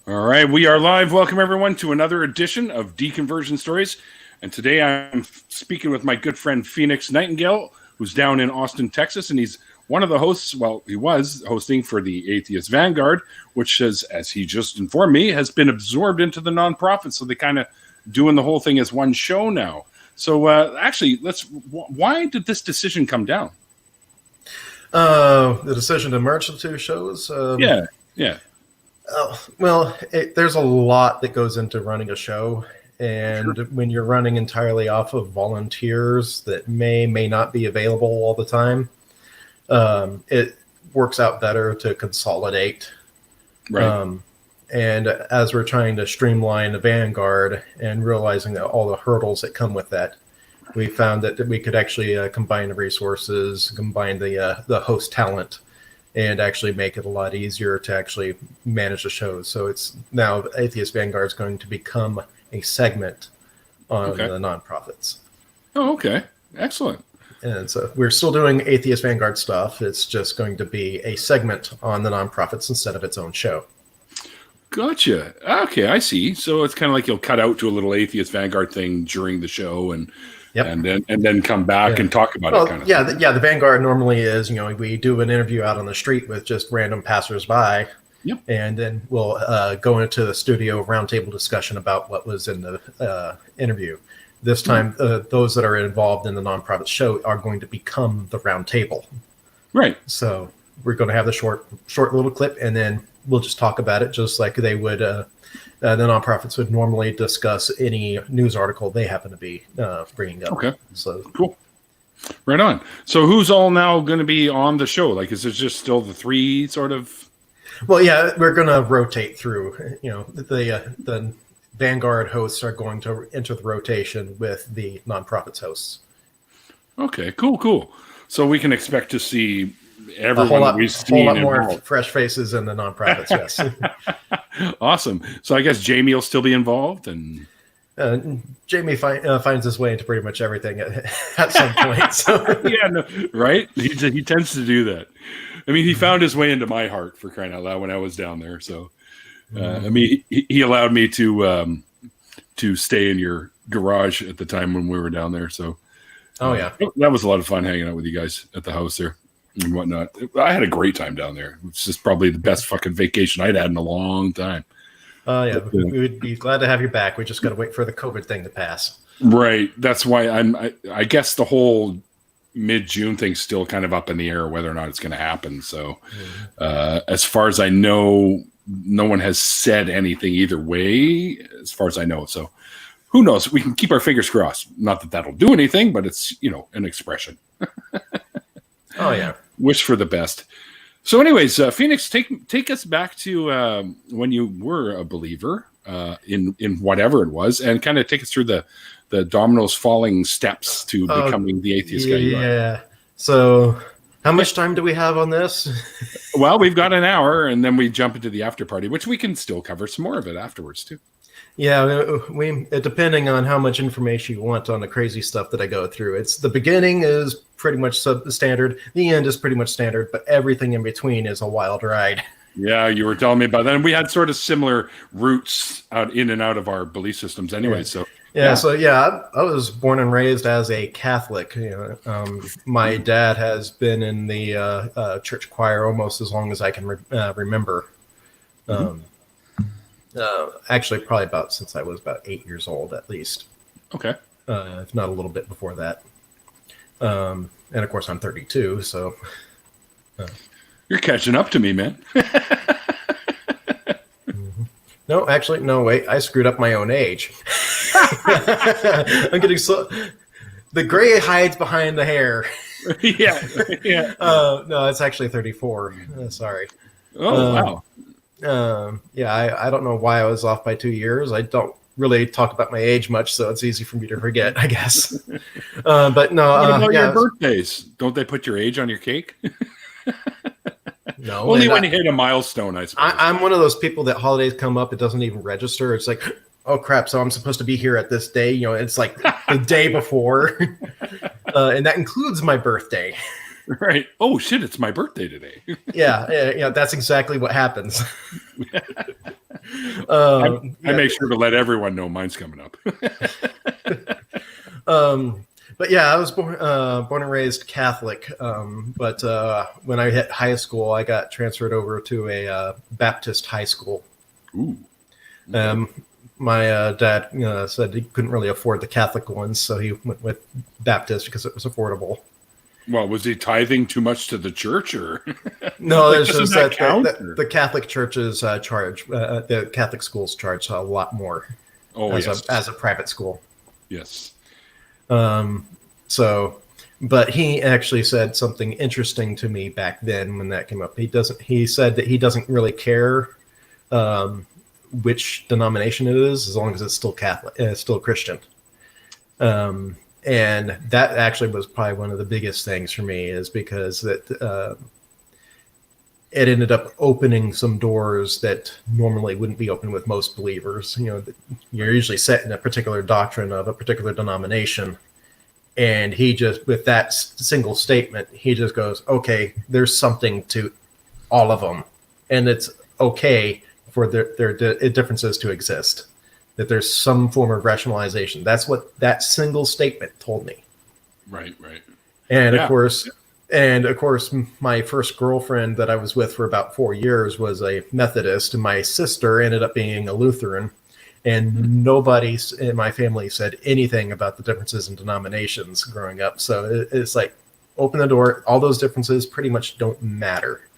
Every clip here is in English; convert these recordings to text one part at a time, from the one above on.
All right, we are live. Welcome, everyone, to another edition of Deconversion Stories. And today I'm speaking with my good friend Phoenix Nightengale, who's down in Austin, Texas, and he's one of the hosts. Well, he was hosting for the Atheist Vanguard, which has, as he just informed me, has been absorbed into the nonprofit. So they kind of doing the whole thing as one show now. So actually, why did this decision come down? The decision to merge the two shows? Yeah. Well, there's a lot that goes into running a show. And sure. When you're running entirely off of volunteers that may not be available all the time, it works out better to consolidate. Right. And as we're trying to streamline the Vanguard and realizing that all the hurdles that come with that, we found that we could actually combine the resources, combine the host talent, and actually make it a lot easier to actually manage the shows. So it's now Atheist Vanguard is going to become a segment on the nonprofits. Oh, okay. Excellent. And so we're still doing Atheist Vanguard stuff. It's just going to be a segment on the nonprofits instead of its own show. Gotcha. Okay, I see. So it's kind of like you'll cut out to a little Atheist Vanguard thing during the show and then come back and talk about it. Kind of thing. The Vanguard normally is, we do an interview out on the street with just random passersby. Yep. And then we'll go into the studio roundtable discussion about what was in the interview. This time, those that are involved in the nonprofit show are going to become the roundtable. Right. So we're going to have the short little clip, and then we'll just talk about it just like they would. The nonprofits would normally discuss any news article they happen to be bringing up. Okay. So cool. Right on. So who's all now going to be on the show? Like, is it just still the three sort of? Well, yeah, we're going to rotate through. The Vanguard hosts are going to enter the rotation with the nonprofits hosts. Okay, cool. So we can expect to see everyone we've seen. A whole lot more fresh faces in the nonprofits, yes. Awesome. So I guess Jamie will still be involved, and Jamie finds his way into pretty much everything at some point. So. Yeah, no, right? He tends to do that. I mean, he found his way into my heart, for crying out loud, when I was down there. So, I mean, he allowed me to stay in your garage at the time when we were down there. So, that was a lot of fun hanging out with you guys at the house there and whatnot. I had a great time down there. It's just probably the best fucking vacation I'd had in a long time. We would be glad to have you back. We just got to wait for the COVID thing to pass. Right. That's why I guess the whole mid-June thing's still kind of up in the air whether or not it's going to happen. So as far as I know, no one has said anything either way, as far as I know. So who knows? We can keep our fingers crossed. Not that that'll do anything, but it's, an expression. Oh, yeah. Wish for the best. So anyways, Phoenix, take us back to when you were a believer in whatever it was, and kind of take us through the dominoes falling steps to becoming the atheist guy you are. Yeah. So how much time do we have on this? Well, we've got an hour, and then we jump into the after party, which we can still cover some more of it afterwards too. Yeah, we depending on how much information you want on the crazy stuff that I go through. It's the beginning is pretty much standard. The end is pretty much standard, but everything in between is a wild ride. Yeah, you were telling me about that. And we had sort of similar routes out in and out of our belief systems anyway. Yeah. So I was born and raised as a Catholic. My dad has been in the church choir almost as long as I can remember. Actually, probably about since I was about 8 years old, at least. Okay. If not a little bit before that. And of course, I'm 32, so. You're catching up to me, man. No, actually, no, wait. I screwed up my own age. I'm getting the gray hides behind the hair. Yeah. No, it's actually 34. Sorry. Oh, wow. I don't know why I was off by 2 years. I don't really talk about my age much, so it's easy for me to forget, I guess. But no. What about your birthdays? Don't they put your age on your cake? No. Only when you hit a milestone, I suppose. I'm one of those people that holidays come up, it doesn't even register. It's like, oh crap, so I'm supposed to be here at this day. It's like the day before. And that includes my birthday. Right. Oh shit, it's my birthday today. Yeah, that's exactly what happens. I make sure to let everyone know mine's coming up. But yeah, I was born and raised Catholic. But when I hit high school, I got transferred over to a Baptist high school. Ooh. Okay. My dad said he couldn't really afford the Catholic ones, so he went with Baptist because it was affordable. Well, was he tithing too much to the church, or no? like, There's just that the Catholic churches charge the Catholic schools charge a lot more. Oh, as a private school. Yes. But he actually said something interesting to me back then when that came up. He said that he doesn't really care which denomination it is, as long as it's still Catholic, still Christian. And that actually was probably one of the biggest things for me, is because that it ended up opening some doors that normally wouldn't be open with most believers. You're usually set in a particular doctrine of a particular denomination. And he just, with that single statement, he just goes, okay, there's something to all of them. And it's okay for their differences to exist. That there's some form of rationalization. That's what that single statement told me. Right. And of course, my first girlfriend that I was with for about 4 years was a Methodist, and my sister ended up being a Lutheran. And nobody in my family said anything about the differences in denominations growing up. So it's like, open the door. All those differences pretty much don't matter.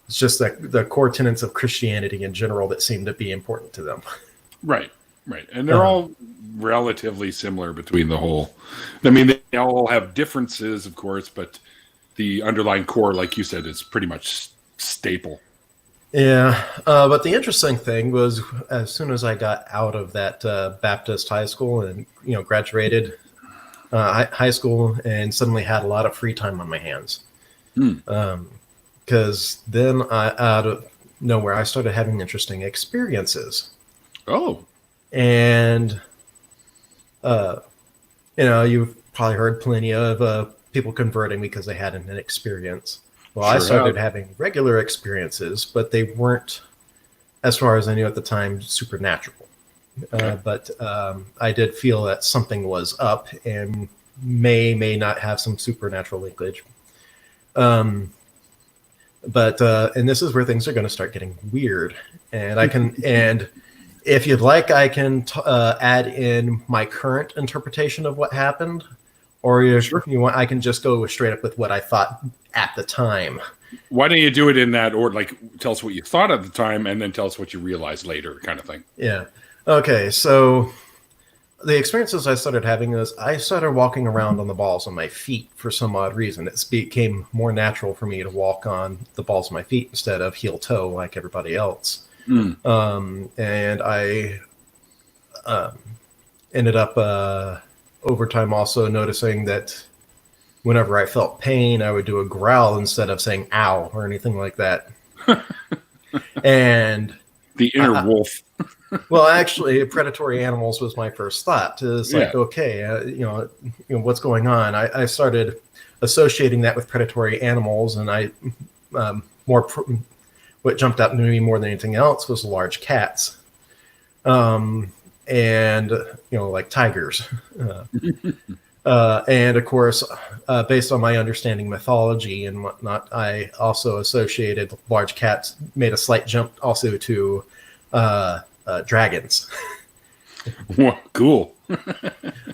It's just the core tenets of Christianity in general that seem to be important to them. Right. And they're all relatively similar between the whole. I mean, they all have differences, of course, but the underlying core, like you said, is pretty much staple. Yeah, but the interesting thing was, as soon as I got out of that Baptist high school and graduated high school, and suddenly had a lot of free time on my hands, because then out of nowhere I started having interesting experiences. Oh, and you've probably heard plenty of people converting because they had an experience. Well, sure, I started having regular experiences, but they weren't, as far as I knew at the time, supernatural. Okay. But I did feel that something was up and may not have some supernatural linkage. And this is where things are going to start getting weird. And and if you'd like, I can add in my current interpretation of what happened. Or you want, I can just go straight up with what I thought at the time. Why don't you do it in that order? Like, tell us what you thought at the time, and then tell us what you realized later, kind of thing. Yeah. Okay. So the experiences I started having is I started walking around on the balls of my feet for some odd reason. It became more natural for me to walk on the balls of my feet instead of heel toe like everybody else. And I ended up over time also noticing that whenever I felt pain, I would do a growl instead of saying ow or anything like that. And the inner wolf. Well, actually, predatory animals was my first thought. It's like, okay, what's going on? I started associating that with predatory animals, and what jumped out to me more than anything else was large cats. And like tigers, and of course, based on my understanding mythology and whatnot, I also associated large cats, made a slight jump also to dragons. Cool.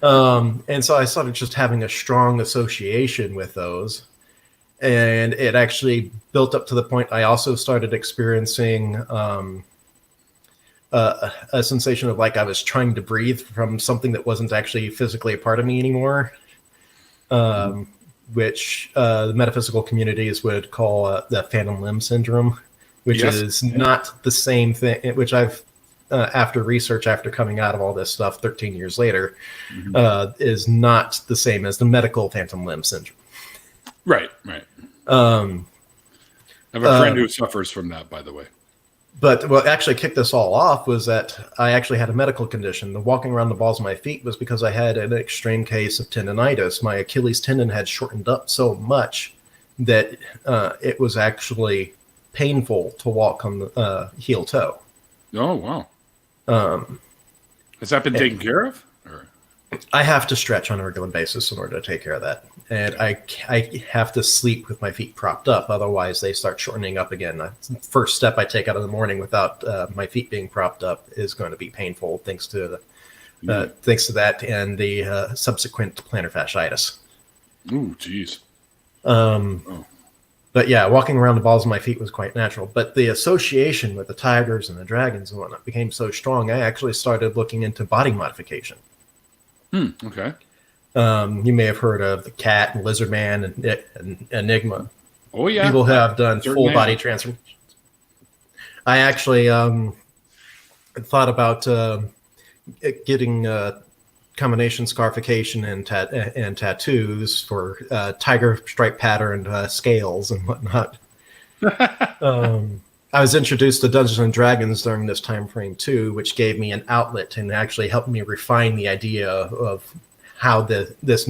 And so I started just having a strong association with those, and it actually built up to the point I also started experiencing a sensation of like I was trying to breathe from something that wasn't actually physically a part of me anymore, which the metaphysical communities would call the phantom limb syndrome, which is not the same thing, which I've, after research, after coming out of all this stuff 13 years later, is not the same as the medical phantom limb syndrome. Right. I have a friend who suffers from that, by the way. But what actually kicked this all off was that I actually had a medical condition. The walking around the balls of my feet was because I had an extreme case of tendonitis. My Achilles tendon had shortened up so much that it was actually painful to walk on the heel toe. Oh, wow. Um, Has that been taken care of? Or? I have to stretch on a regular basis in order to take care of that. And I have to sleep with my feet propped up. Otherwise, they start shortening up again. The first step I take out in the morning without my feet being propped up is going to be painful, thanks to that and the subsequent plantar fasciitis. Ooh, geez. But yeah, walking around the balls of my feet was quite natural. But the association with the tigers and the dragons and whatnot became so strong, I actually started looking into body modification. Okay. You may have heard of the cat and lizard man and Enigma. Oh, yeah. People have done full body transformations. I actually thought about getting combination scarification and tattoos for tiger stripe patterned scales and whatnot. I was introduced to Dungeons and Dragons during this time frame too, which gave me an outlet and actually helped me refine the idea of how this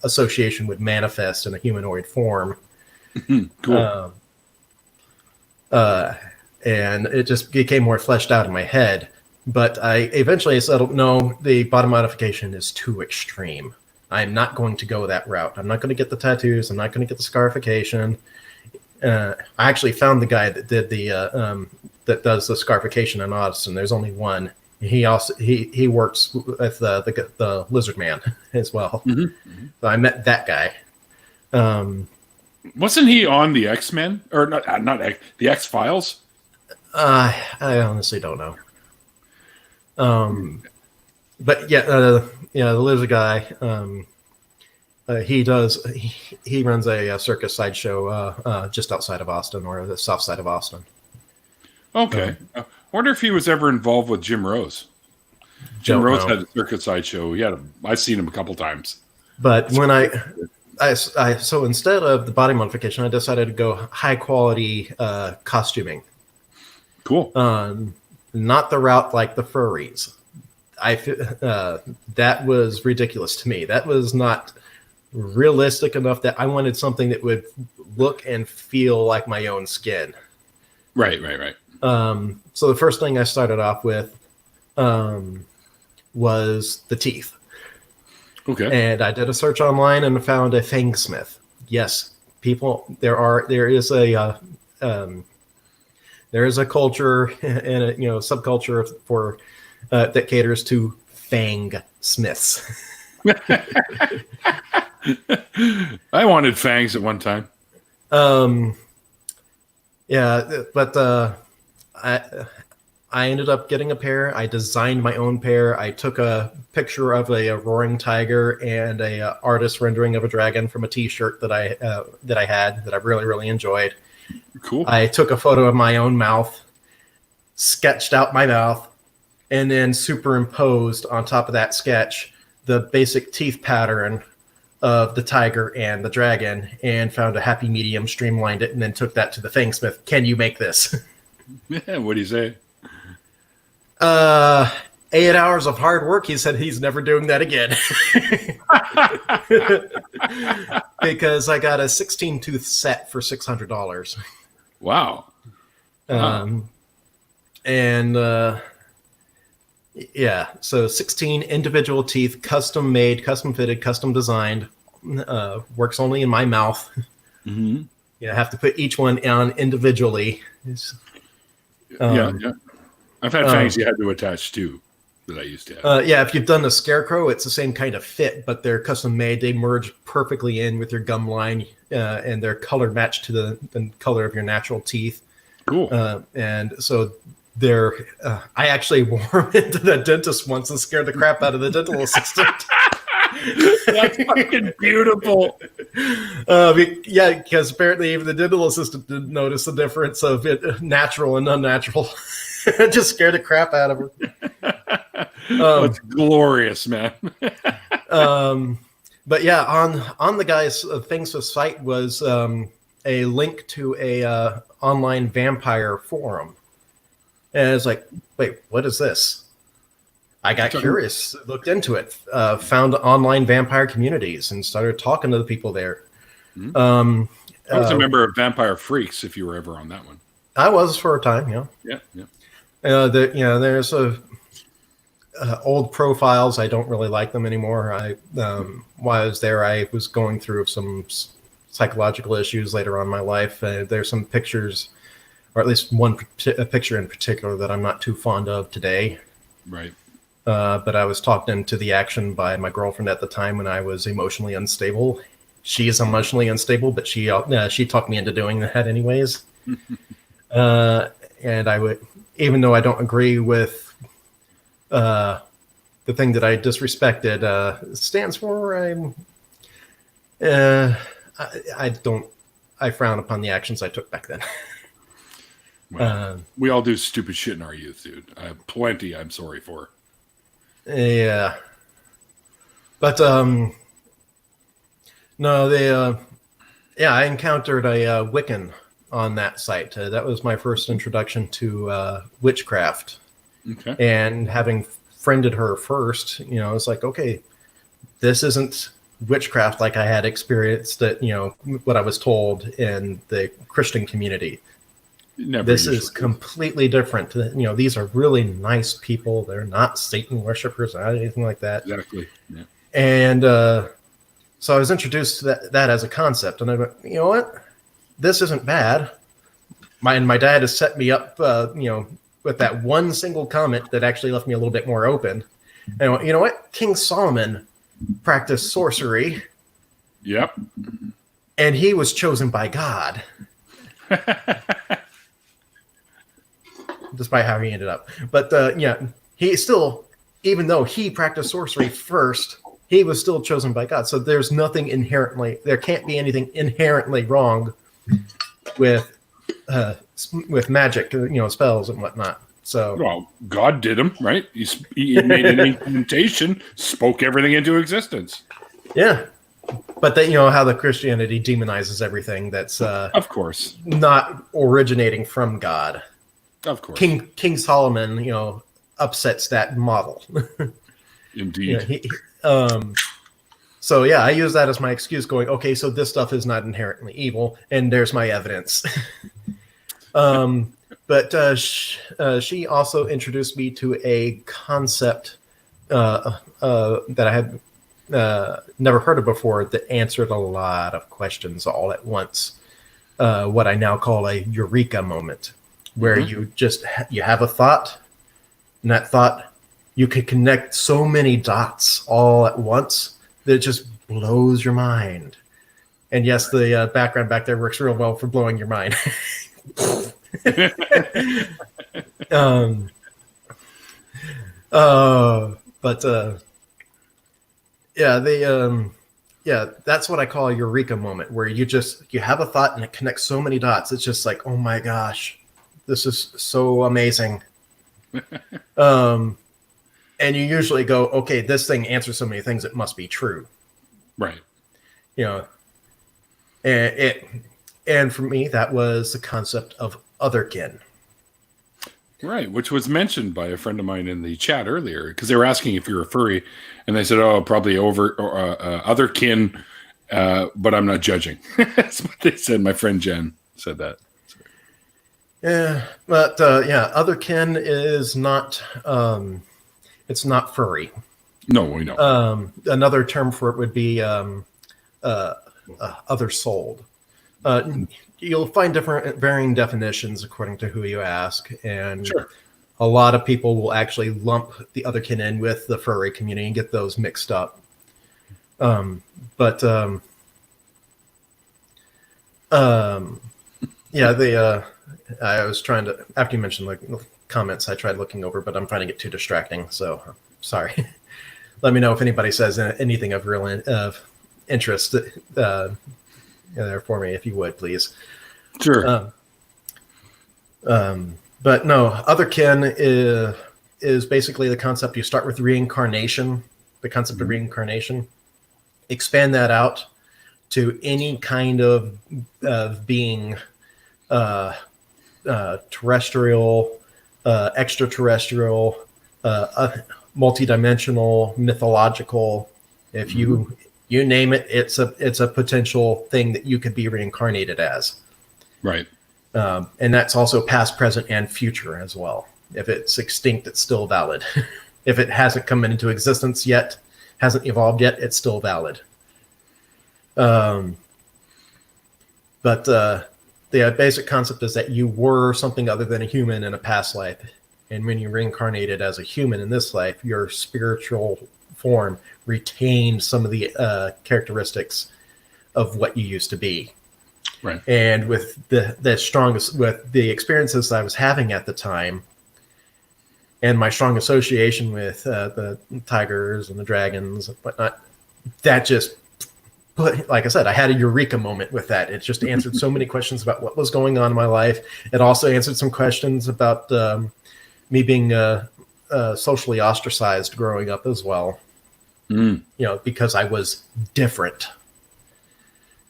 association would manifest in a humanoid form. Cool. And it just became more fleshed out in my head. But I eventually settled, no, the body modification is too extreme. I'm not going to go that route. I'm not going to get the tattoos. I'm not going to get the scarification. I actually found the guy that did that does the scarification in Austin. There's only one. He works with the lizard man as well. Mm-hmm. So I met that guy. Wasn't he on the X-Men or not the X-Files? I honestly don't know. But yeah, the lizard guy. He runs a circus sideshow just outside of Austin, or the south side of Austin. Okay. I wonder if he was ever involved with Jim Rose. Jim Rose had a circus sideshow. I've seen him a couple times. But when so instead of the body modification, I decided to go high quality costuming. Cool. Not the route like the furries. That was ridiculous to me. That was not realistic enough that I wanted something that would look and feel like my own skin. Right. So the first thing I started off with was the teeth. Okay. And I did a search online and found a fangsmith. Yes, there is a culture and a subculture for that caters to fang smiths. I wanted fangs at one time. Yeah, but I ended up getting a pair. I designed my own pair. I took a picture of a roaring tiger and a artist rendering of a dragon from a T-shirt that I had that I really, really enjoyed. Cool. I took a photo of my own mouth, sketched out my mouth, and then superimposed on top of that sketch the basic teeth pattern of the tiger and the dragon, and found a happy medium, streamlined it, and then took that to the fangsmith. Can you make this? Yeah, what do you say? 8 hours of hard work. He said he's never doing that again. Because I got a 16 tooth set for $600. Wow. Yeah, so 16 individual teeth, custom made, custom fitted, custom designed, works only in my mouth. Mm-hmm. I have to put each one on individually. Yeah. I've had fangs you had to attach to that I used to have. Yeah, if you've done a scarecrow, it's the same kind of fit, but they're custom made. They merge perfectly in with your gum line, and they're color matched to the color of your natural teeth. Cool. And so I actually wore them into the dentist once and scared the crap out of the dental assistant. That's fucking beautiful. Yeah, because apparently even the dental assistant didn't notice the difference of it natural and unnatural. It just scared the crap out of her. It's glorious, man. But yeah, on the guy's things to site was a link to a online vampire forum. And it's like, wait, what is this? I got curious, looked into it, found online vampire communities, and started talking to the people there. Mm-hmm. I was a member of Vampire Freaks, if you were ever on that one. I was for a time, yeah. Yeah. There's old profiles. I don't really like them anymore. While I was there, I was going through some psychological issues later on in my life. There's some pictures, or at least a picture in particular, that I'm not too fond of today. Right. But I was talked into the action by my girlfriend at the time when I was emotionally unstable. She is emotionally unstable, but she talked me into doing that anyways. And I would, even though I don't agree with the thing that I disrespected, stands for I frown upon the actions I took back then. Well, we all do stupid shit in our youth, dude. Plenty I'm sorry for. Yeah. But no, I encountered a Wiccan on that site. That was my first introduction to witchcraft. Okay. And having friended her first, it's like, okay, this isn't witchcraft like I had experienced it, what I was told in the Christian community. This is completely different. These are really nice people. They're not Satan worshipers or anything like that. Exactly. Yeah. And so I was introduced to that as a concept, and I went, you know what? This isn't bad. My dad has set me up, with that one single comment that actually left me a little bit more open. And I went, you know what? King Solomon practiced sorcery. Yep. And he was chosen by God. Despite how he ended up. But he still, even though he practiced sorcery first, he was still chosen by God. So there can't be anything inherently wrong with magic, spells and whatnot. So, well, God did them, right? He made an incantation, spoke everything into existence. Yeah. But that, how the Christianity demonizes everything that's of course not originating from God. Of course. King Solomon, upsets that model. Indeed. So yeah, I use that as my excuse going, okay, so this stuff is not inherently evil, and there's my evidence. But she also introduced me to a concept that I had never heard of before that answered a lot of questions all at once. What I now call a eureka moment, where you have a thought, and that thought, you could connect so many dots all at once that it just blows your mind. And yes, the background back there works real well for blowing your mind. That's what I call a eureka moment, where you have a thought and it connects so many dots. It's just like, oh my gosh, this is so amazing. And you usually go, okay, this thing answers so many things, it must be true. Right. And for me, that was the concept of otherkin. Right, which was mentioned by a friend of mine in the chat earlier, because they were asking if you're a furry, and they said, "Oh, probably otherkin," but I'm not judging. That's what they said. My friend Jen said that. So. Yeah, but otherkin is not. It's not furry. No, we know. Another term for it would be other souled. You'll find varying definitions according to who you ask, and sure. A lot of people will actually lump the otherkin in with the furry community and get those mixed up. I was trying to, after you mentioned the comments, I tried looking over, but I'm finding it too distracting. So sorry. Let me know if anybody says anything of real interest there for me, if you would, please. Sure. But no, otherkin is basically the concept. You start with reincarnation, the concept of reincarnation, expand that out to any kind of being, terrestrial, extraterrestrial, multidimensional, mythological. If you name it, it's a potential thing that you could be reincarnated as. Right. And that's also past, present, and future as well. If it's extinct, it's still valid. If it hasn't come into existence yet, hasn't evolved yet, it's still valid. But the basic concept is that you were something other than a human in a past life. And when you reincarnated as a human in this life, your spiritual form retained some of the characteristics of what you used to be. Right. And with with the experiences I was having at the time, and my strong association with the tigers and the dragons and whatnot, that just put, like I said, I had a eureka moment with that. It just answered so many questions about what was going on in my life. It also answered some questions about me being socially ostracized growing up as well. You know, because I was different.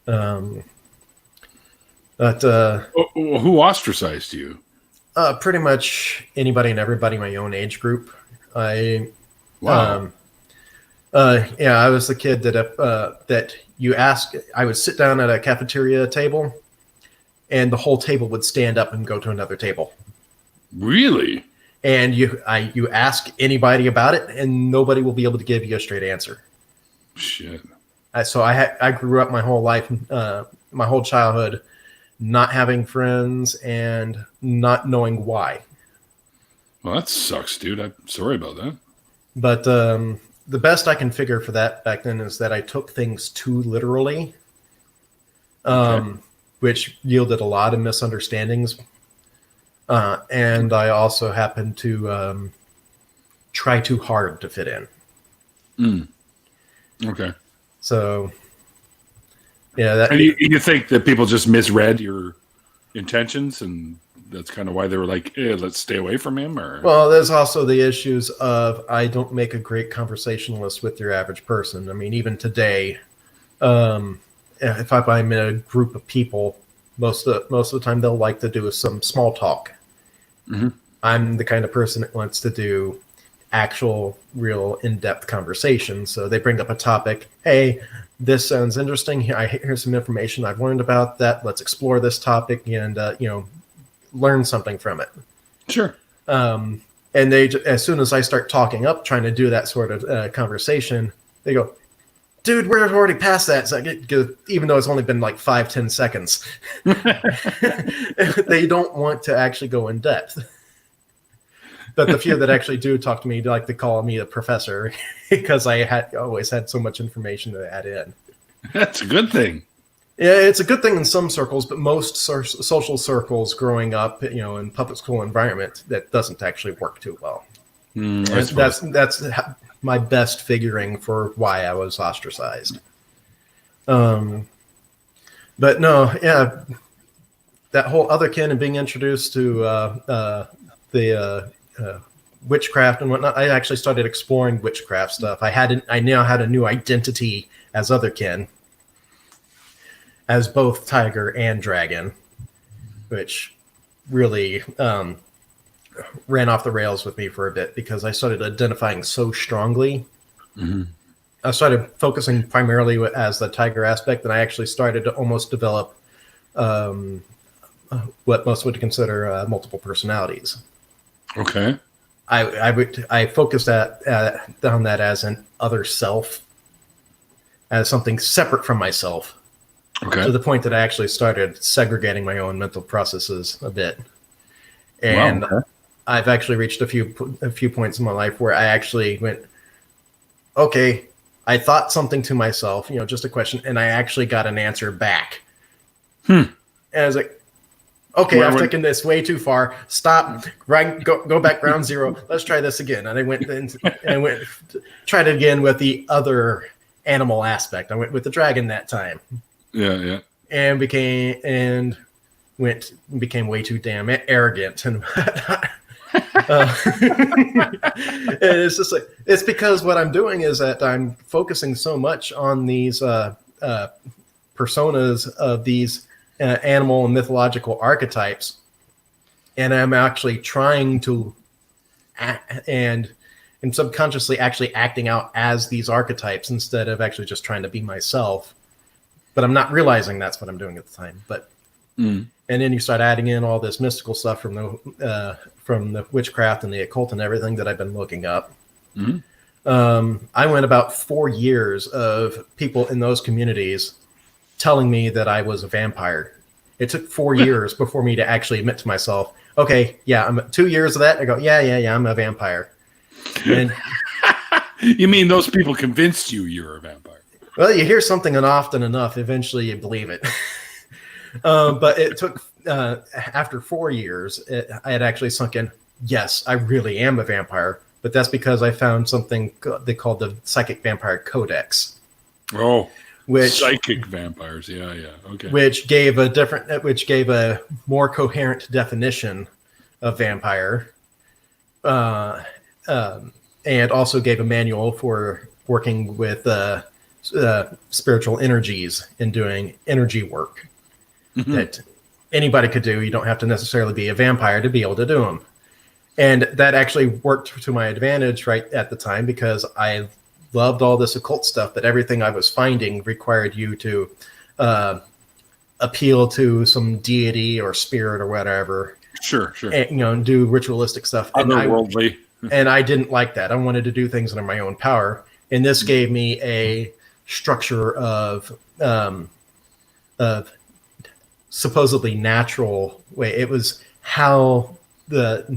But who ostracized you? Pretty much anybody and everybody in my own age group. Wow. Yeah, I was the kid that you ask. I would sit down at a cafeteria table, and the whole table would stand up and go to another table. Really? And you ask anybody about it, and nobody will be able to give you a straight answer. Shit. So I grew up my whole life, my whole childhood, not having friends and not knowing why. Well, that sucks, dude. I'm sorry about that. But the best I can figure for that back then is that I took things too literally, which yielded a lot of misunderstandings. And I also happened to try too hard to fit in. Okay. So, yeah. And you think that people just misread your intentions, and that's kind of why they were like, let's stay away from him? Or Well, there's also the issues of I don't make a great conversationalist with your average person. I mean, even today, if I'm in a group of people, most of the time they'll like to do some small talk. Mm-hmm. I'm the kind of person that wants to do actual, real, in-depth conversation. So they bring up a topic. Hey, this sounds interesting. Here's some information I've learned about that. Let's explore this topic and learn something from it. Sure. And they, as soon as I start talking up, trying to do that sort of conversation, they go, "Dude, we're already past that." So even though it's only been like 5-10 seconds, they don't want to actually go in depth. But the few that actually do talk to me like to call me a professor because I always had so much information to add in. That's a good thing. Yeah, it's a good thing in some circles, but most social circles growing up, in public school environment, that doesn't actually work too well. That's my best figuring for why I was ostracized. But no, yeah, that whole other kin and being introduced to the witchcraft and whatnot, I actually started exploring witchcraft stuff. I now had a new identity as otherkin, as both tiger and dragon, which really ran off the rails with me for a bit because I started identifying so strongly. Mm-hmm. I started focusing primarily as the tiger aspect, and I actually started to almost develop what most would consider multiple personalities. Okay. I focused on that as an other self, as something separate from myself. Okay. To the point that I actually started segregating my own mental processes a bit, and wow, okay. I've actually reached a few points in my life where I actually went, okay, I thought something to myself, just a question, and I actually got an answer back. And I was like, okay, I've taken this way too far. Stop. Right. Go back ground zero. Let's try this again. And I went tried it again with the other animal aspect. I went with the dragon that time. Yeah. And became way too damn arrogant and it's just like, it's because what I'm doing is that I'm focusing so much on these personas of these animal and mythological archetypes, and I'm actually trying to and subconsciously actually acting out as these archetypes instead of actually just trying to be myself. But I'm not realizing that's what I'm doing at the time. But and then you start adding in all this mystical stuff from from the witchcraft and the occult and everything that I've been looking up. Mhm. I went about 4 years of people in those communities telling me that I was a vampire. It took 4 years before me to actually admit to myself, okay, yeah, I'm 2 years of that. I go, yeah, I'm a vampire. And You mean those people convinced you're a vampire? well, you hear something often enough, eventually you believe it. But it took, after 4 years, I had actually sunk in, yes, I really am a vampire. But that's because I found something they called the Psychic Vampire Codex. Oh, which psychic vampires. Yeah. Okay. Which gave a more coherent definition of vampire, and also gave a manual for working with spiritual energies and doing energy work that anybody could do. You don't have to necessarily be a vampire to be able to do them. And that actually worked to my advantage right at the time because I loved all this occult stuff, but everything I was finding required you to appeal to some deity or spirit or whatever. Sure. And, do ritualistic stuff. Otherworldly. And I didn't like that. I wanted to do things under my own power. And this gave me a structure of supposedly natural way. It was how the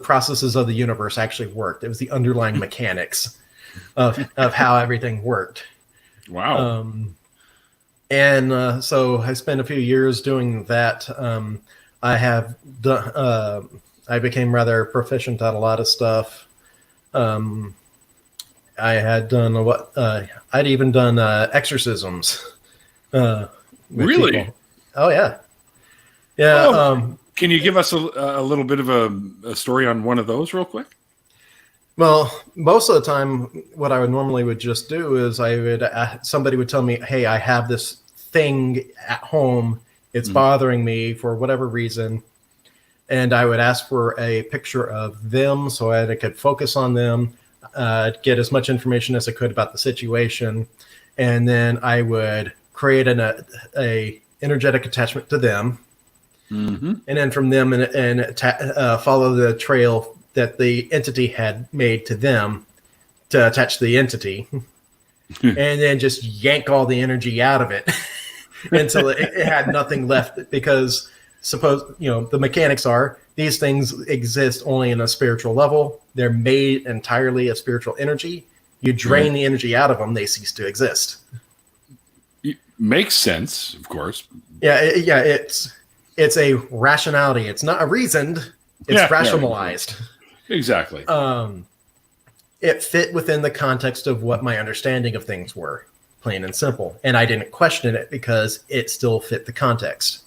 processes of the universe actually worked. It was the underlying mechanics of how everything worked. Wow. So I spent a few years doing that. I have done. I became rather proficient at a lot of stuff. I had done I'd even done exorcisms. Really? People. Oh yeah. Yeah. Oh, can you give us a little bit of a story on one of those real quick? Well, most of the time, what I would just do is somebody would tell me, hey, I have this thing at home. It's bothering me for whatever reason. And I would ask for a picture of them so I could focus on them, get as much information as I could about the situation. And then I would create a energetic attachment to them. Mm-hmm. And then from them follow the trail that the entity had made to them to attach to the entity, and then just yank all the energy out of it until it had nothing left. Because the mechanics are these things exist only in a spiritual level. They're made entirely of spiritual energy. You drain the energy out of them, they cease to exist. It makes sense, of course. Yeah. It's a rationality. It's not a reasoned. It's rationalized. Yeah. Exactly. It fit within the context of what my understanding of things were, plain and simple. And I didn't question it because it still fit the context.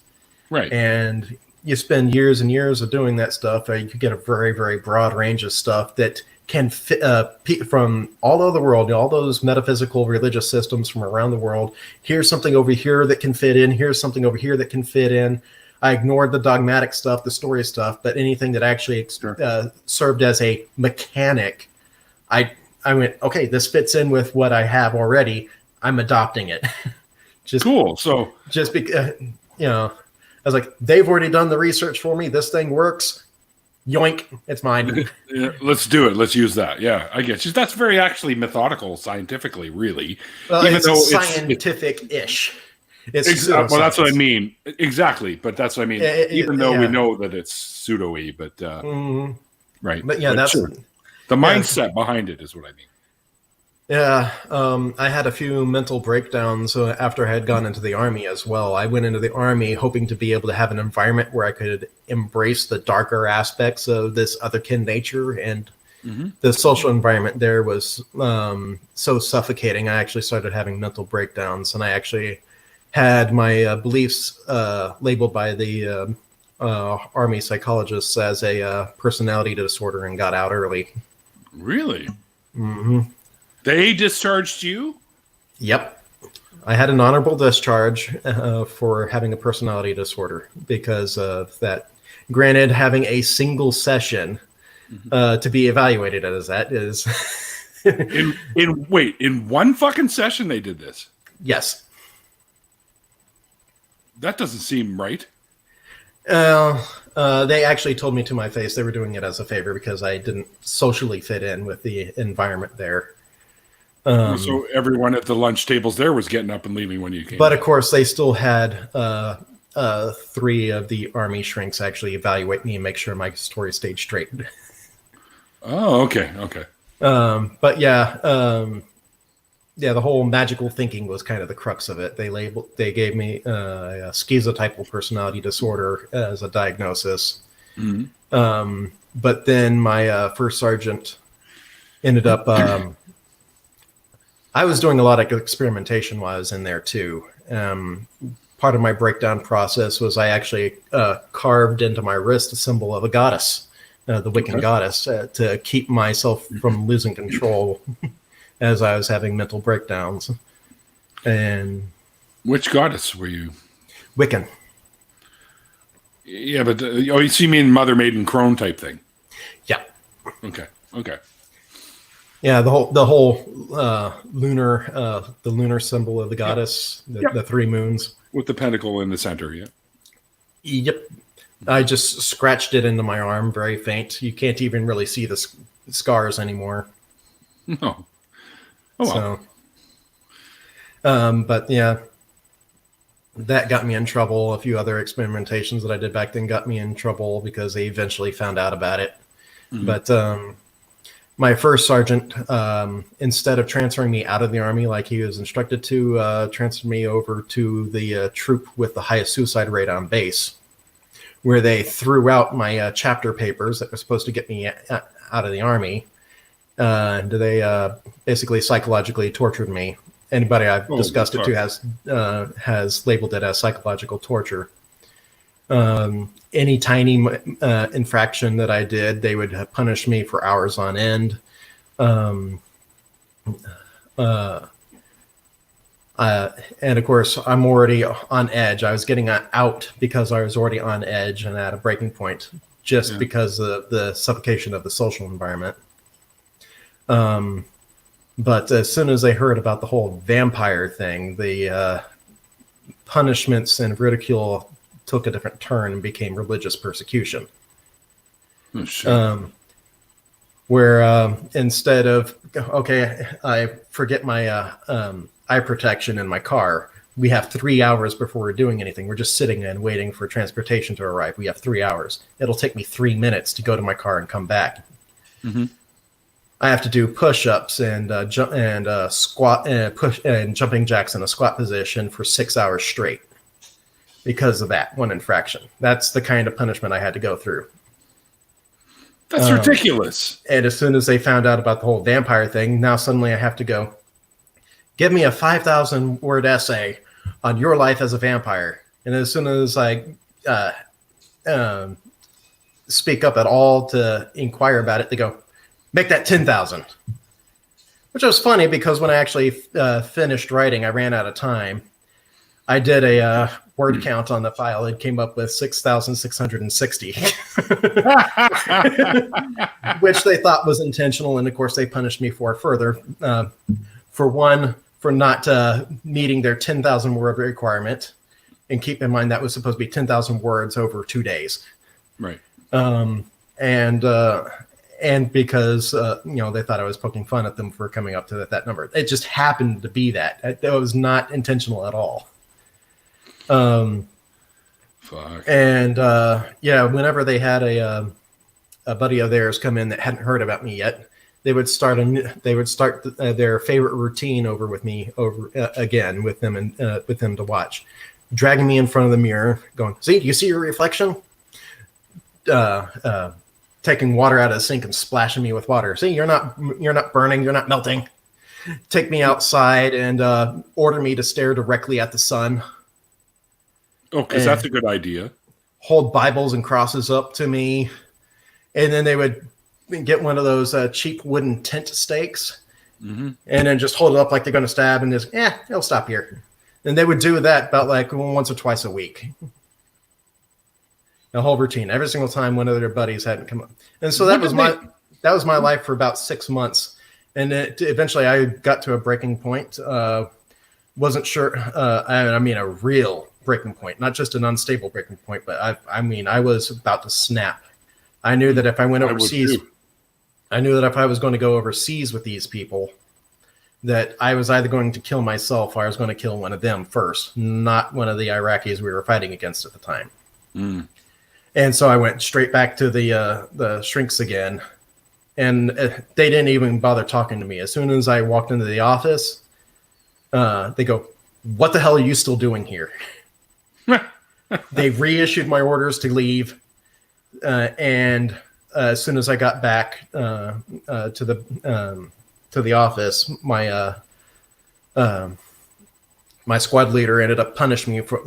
Right. And you spend years and years of doing that stuff. You get a very, very broad range of stuff that can fit from all over the world, all those metaphysical religious systems from around the world. Here's something over here that can fit in. Here's something over here that can fit in. I ignored the dogmatic stuff, the story stuff, but anything that actually served as a mechanic, I went, okay, this fits in with what I have already. I'm adopting it. Cool. So just because, I was like, they've already done the research for me. This thing works. Yoink, it's mine. Yeah, let's do it. Let's use that. Yeah, I get you. That's very actually methodical, scientifically, really. Well, even though scientific-ish. Well, that's what I mean. Exactly, but that's what I mean. Even though we know that it's pseudo-y, but right. But yeah, that's sure. The mindset behind it is what I mean. Yeah, I had a few mental breakdowns after I had gone into the Army as well. I went into the Army hoping to be able to have an environment where I could embrace the darker aspects of this otherkin nature, and the social environment there was so suffocating. I actually started having mental breakdowns, and I actually had my beliefs labeled by the Army psychologists as a personality disorder and got out early. Really? Mm-hmm. They discharged you? Yep. I had an honorable discharge for having a personality disorder because of that. Granted, having a single session to be evaluated as that is... in one fucking session they did this? Yes. That doesn't seem right. They actually told me to my face they were doing it as a favor because I didn't socially fit in with the environment there. So everyone at the lunch tables there was getting up and leaving when you came. But of course, they still had 3 of the army shrinks actually evaluate me and make sure my story stayed straight. Oh, okay. But yeah, the whole magical thinking was kind of the crux of it. They gave me a schizotypal personality disorder as a diagnosis. Mm-hmm. But then my first sergeant ended up. I was doing a lot of experimentation while I was in there too. Part of my breakdown process was I actually carved into my wrist a symbol of a goddess, the Wiccan goddess, to keep myself from losing control as I was having mental breakdowns. And which goddess were you? Wiccan. Yeah, but you see me in Mother Maiden Crone type thing. Yeah. Okay. Yeah, the whole lunar the lunar symbol of the goddess, the 3 moons with the pentacle in the center. Yeah. Yep. I just scratched it into my arm, very faint. You can't even really see the scars anymore. No. Oh well. So, but yeah, that got me in trouble. A few other experimentations that I did back then got me in trouble because they eventually found out about it. Mm-hmm. But my first sergeant, instead of transferring me out of the Army like he was instructed to, transferred me over to the troop with the highest suicide rate on base, where they threw out my chapter papers that were supposed to get me out of the Army. And they basically psychologically tortured me. Anybody I've discussed it to has labeled it as psychological torture. Any tiny infraction that I did, they would punish me for hours on end. And of course, I'm already on edge. I was getting out because I was already on edge and at a breaking point, just because of the suffocation of the social environment. But as soon as they heard about the whole vampire thing, the punishments and ridicule took a different turn and became religious persecution. Oh, shit. Where instead of, I forget my eye protection in my car, we have 3 hours before we're doing anything. We're just sitting and waiting for transportation to arrive. We have 3 hours. It'll take me 3 minutes to go to my car and come back. Mm-hmm. I have to do push-ups and squat and push and jumping jacks in a squat position for 6 hours straight because of that one infraction. That's the kind of punishment I had to go through. That's ridiculous. And as soon as they found out about the whole vampire thing, now suddenly I have to go, give me a 5,000-word essay on your life as a vampire. And as soon as I speak up at all to inquire about it, they go, make that 10,000. Which was funny because when I actually finished writing, I ran out of time. I did a word count on the file. It came up with 6,660, which they thought was intentional. And of course, they punished me for further. For one, for not meeting their 10,000 word requirement. And keep in mind, that was supposed to be 10,000 words over 2 days. Right. And because, they thought I was poking fun at them for coming up to that number. It just happened to be that. It was not intentional at all. Fuck. And, whenever they had a buddy of theirs come in that hadn't heard about me yet, they would start their favorite routine over with me again with them and with them to watch, dragging me in front of the mirror, going, "See, do you see your reflection?" Taking water out of the sink and splashing me with water. See, you're not burning, you're not melting. Take me outside and order me to stare directly at the sun. Oh, because that's a good idea. Hold Bibles and crosses up to me. And then they would get one of those cheap wooden tent stakes, mm-hmm. and then just hold it up like they're going to stab and just, it'll stop here. And they would do that about like once or twice a week. The whole routine, every single time one of their buddies hadn't come up. And so that was my life for about 6 months. And eventually I got to a breaking point. Wasn't sure. A real breaking point, not just an unstable breaking point, but I was about to snap. I knew that if I went overseas, I knew that if I was going to go overseas with these people, that I was either going to kill myself or I was going to kill one of them first, not one of the Iraqis we were fighting against at the time. Mm. And so I went straight back to the shrinks again, and they didn't even bother talking to me. As soon as I walked into the office, they go, "What the hell are you still doing here?" They reissued my orders to leave, and as soon as I got back to the office, my squad leader ended up punishing me for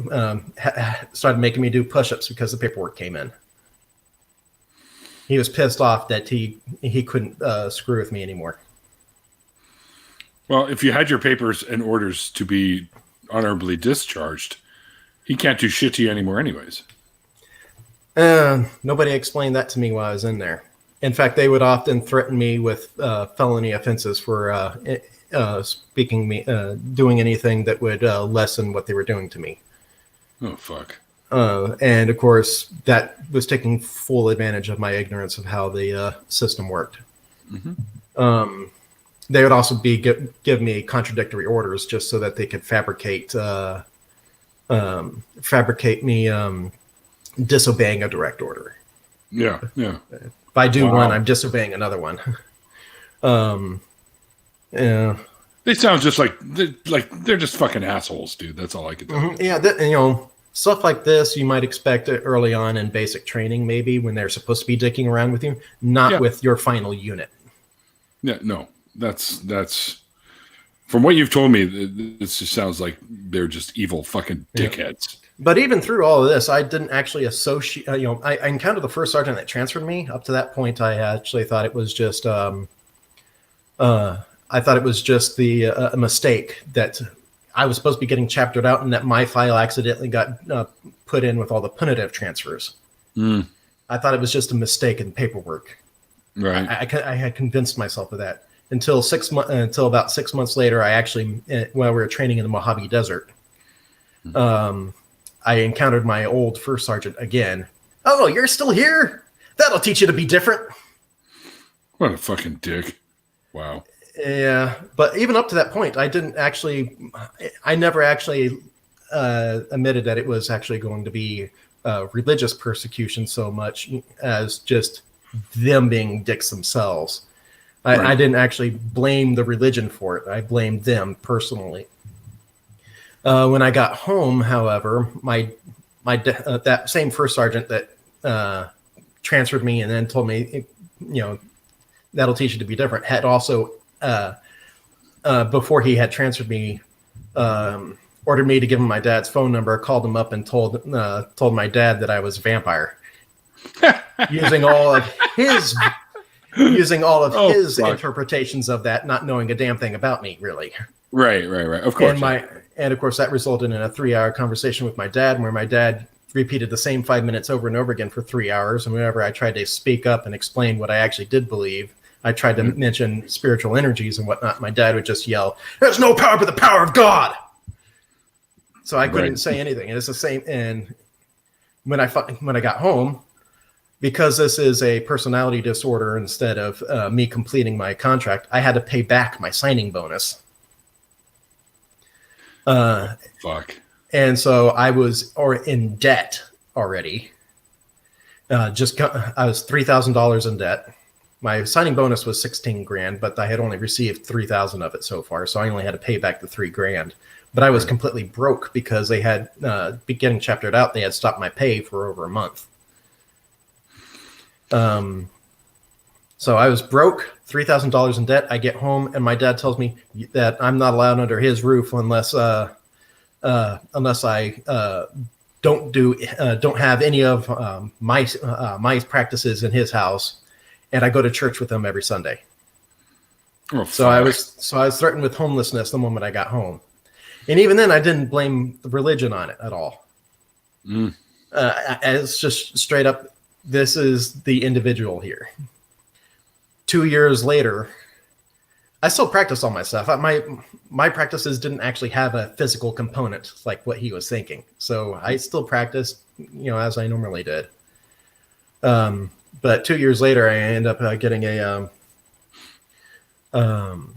started making me do push-ups because the paperwork came in. He was pissed off that he couldn't screw with me anymore. Well, if you had your papers and orders to be honorably discharged, he can't do shit to you anymore anyways. Nobody explained that to me while I was in there. In fact, they would often threaten me with felony offenses for doing anything that would lessen what they were doing to me. Oh, fuck. And of course, that was taking full advantage of my ignorance of how the system worked. Mm-hmm. They would also give me contradictory orders just so that they could fabricate me disobeying a direct order. Yeah. If I do one, I'm disobeying another one. Yeah. They sound just like they're just fucking assholes, dude. That's all I could tell you. Yeah, stuff like this you might expect early on in basic training, maybe when they're supposed to be dicking around with you, not with your final unit. Yeah, no, that's from what you've told me. This just sounds like they're just evil fucking dickheads. But even through all of this, I didn't actually associate. I encountered the first sergeant that transferred me. Up to that point, I actually thought it was just. I thought it was just a mistake that I was supposed to be getting chaptered out, and that my file accidentally got put in with all the punitive transfers. Mm. I thought it was just a mistake in paperwork. Right. I had convinced myself of that until about 6 months later. I actually, while we were training in the Mojave Desert, I encountered my old first sergeant again. "Oh, you're still here? That'll teach you to be different." What a fucking dick. Wow. Yeah, but even up to that point, I never actually admitted that it was actually going to be religious persecution so much as just them being dicks themselves. I didn't actually blame the religion for it. I blamed them personally. When I got home, however, that same first sergeant that transferred me and then told me, that'll teach you to be different, had also before he had transferred me, ordered me to give him my dad's phone number, called him up and told my dad that I was a vampire, using all of his interpretations of that, not knowing a damn thing about me, really. Right. Of course. And of course that resulted in a 3-hour conversation with my dad, where my dad repeated the same 5 minutes over and over again for 3 hours. And whenever I tried to speak up and explain what I actually did believe, I tried to mention spiritual energies and whatnot. My dad would just yell, "There's no power but the power of God." So I couldn't say anything. And it's the same. And when I got home, because this is a personality disorder instead of me completing my contract, I had to pay back my signing bonus. Fuck. And so I was in debt already. I was $3,000 in debt. My signing bonus was $16,000, but I had only received $3,000 of it so far, so I only had to pay back the $3,000. But I was completely broke because they had getting chaptered out. They had stopped my pay for over a month. So I was broke, $3,000 in debt. I get home and my dad tells me that I'm not allowed under his roof unless I don't have any of my practices in his house. And I go to church with them every Sunday. Oh, so I was threatened with homelessness the moment I got home, and even then I didn't blame the religion on it at all. It's just straight up, this is the individual here. 2 years later, I still practice all my stuff. My practices didn't actually have a physical component like what he was thinking. So I still practiced, as I normally did. But 2 years later, I end up getting a. Well,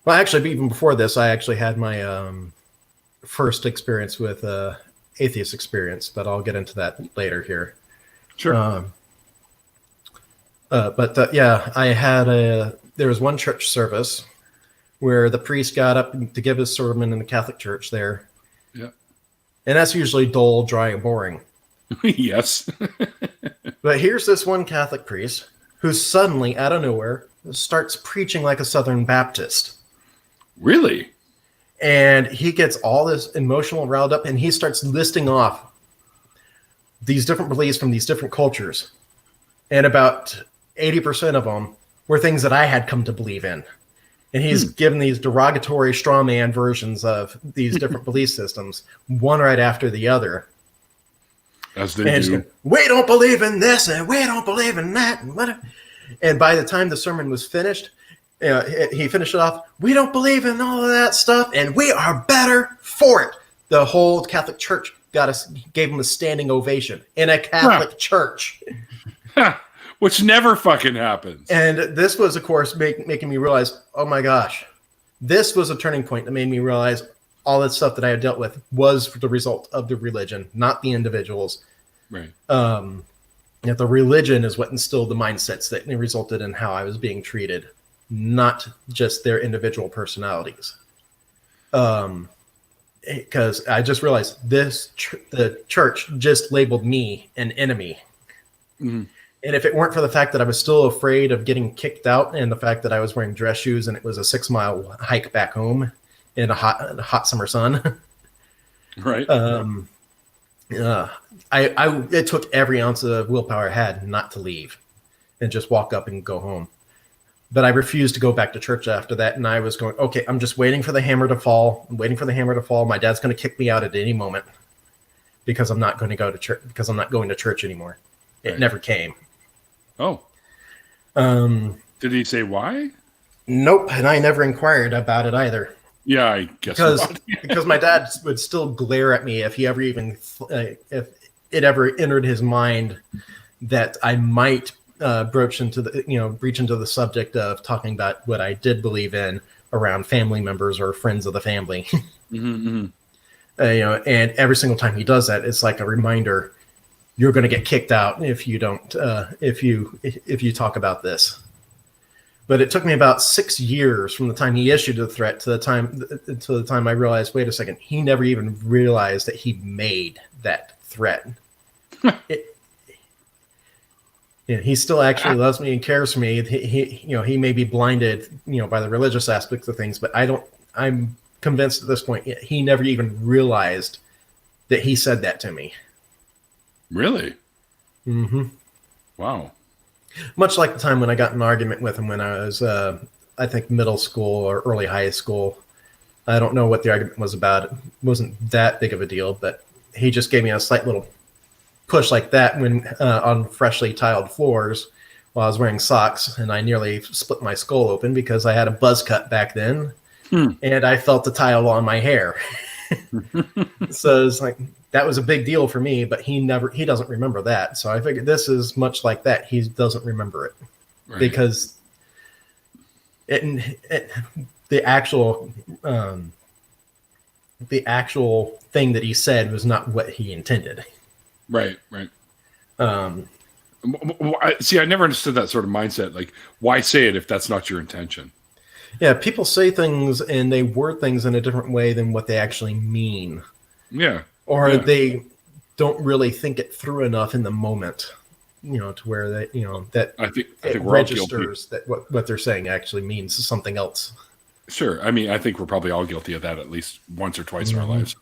actually, even before this, I actually had my first experience with atheist experience, but I'll get into that later here. Sure. Yeah, I had there was one church service where the priest got up to give his sermon in the Catholic Church there. Yeah. And that's usually dull, dry, and boring. Yes. But here's this one Catholic priest who suddenly, out of nowhere, starts preaching like a Southern Baptist. Really? And he gets all this emotional riled up, and he starts listing off these different beliefs from these different cultures. And about 80% of them were things that I had come to believe in. And he's given these derogatory straw man versions of these different belief systems, one right after the other. As they do. Going, we don't believe in this, and we don't believe in that. And by the time the sermon was finished, he finished it off, we don't believe in all of that stuff, and we are better for it. The whole Catholic Church gave him a standing ovation in a Catholic church. Which never fucking happens. And this was, of course, making me realize, oh my gosh, this was a turning point that made me realize all that stuff that I had dealt with was the result of the religion, not the individuals. Right. The religion is what instilled the mindsets that resulted in how I was being treated, not just their individual personalities. Because I just realized the church just labeled me an enemy. Mm-hmm. And if it weren't for the fact that I was still afraid of getting kicked out and the fact that I was wearing dress shoes and it was a 6-mile hike back home in a hot summer sun. Right. It took every ounce of willpower I had not to leave and just walk up and go home. But I refused to go back to church after that. And I was going, okay, I'm just waiting for the hammer to fall. I'm waiting for the hammer to fall. My dad's going to kick me out at any moment because I'm not going to go to church, because I'm not going to church anymore. It never came. Oh. Did he say why? Nope. And I never inquired about it either. Yeah, I guess because my dad would still glare at me if he ever even if it ever entered his mind that I might breach into the subject of talking about what I did believe in around family members or friends of the family. Mm-hmm. And every single time he does that, it's like a reminder: you're going to get kicked out if you don't if you talk about this. But it took me about 6 years from the time he issued the threat to the time I realized, wait a second, he never even realized that he made that threat. He still actually loves me and cares for me. He may be blinded, by the religious aspects of things, but I'm convinced at this point he never even realized that he said that to me. Really? Mm-hmm. Wow. Much like the time when I got in an argument with him when I was, I think, middle school or early high school. I don't know what the argument was about. It wasn't that big of a deal, but he just gave me a slight little push like that when on freshly tiled floors while I was wearing socks, and I nearly split my skull open because I had a buzz cut back then, and I felt the tile on my hair. So it's like, that was a big deal for me, but he doesn't remember that. So I figured this is much like that. He doesn't remember it, right? Because the actual thing that he said was not what he intended. Right. See, I never understood that sort of mindset. Like, why say it if that's not your intention? Yeah, people say things and they word things in a different way than what they actually mean. Yeah. Or they don't really think it through enough in the moment, to where that, that I think it registers that what they're saying actually means something else. Sure. I mean, I think we're probably all guilty of that at least once or twice in our lives.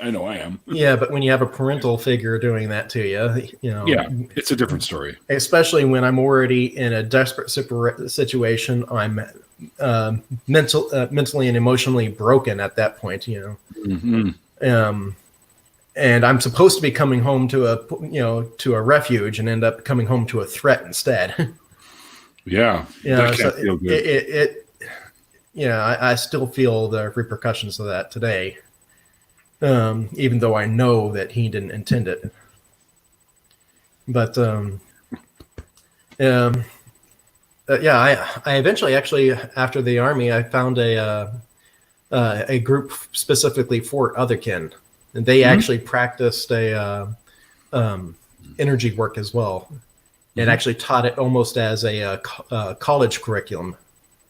I know I am. Yeah, but when you have a parental figure doing that to you, yeah, it's a different story. Especially when I'm already in a desperate situation, I'm mentally and emotionally broken at that point. Mm-hmm. And I'm supposed to be coming home to a refuge and end up coming home to a threat instead. Yeah, Yeah, that so can't feel good. I still feel the repercussions of that today, even though I know that he didn't intend it. But I eventually actually after the army I found a group specifically for otherkin, and they actually practiced energy work as well, and actually taught it almost as a college curriculum.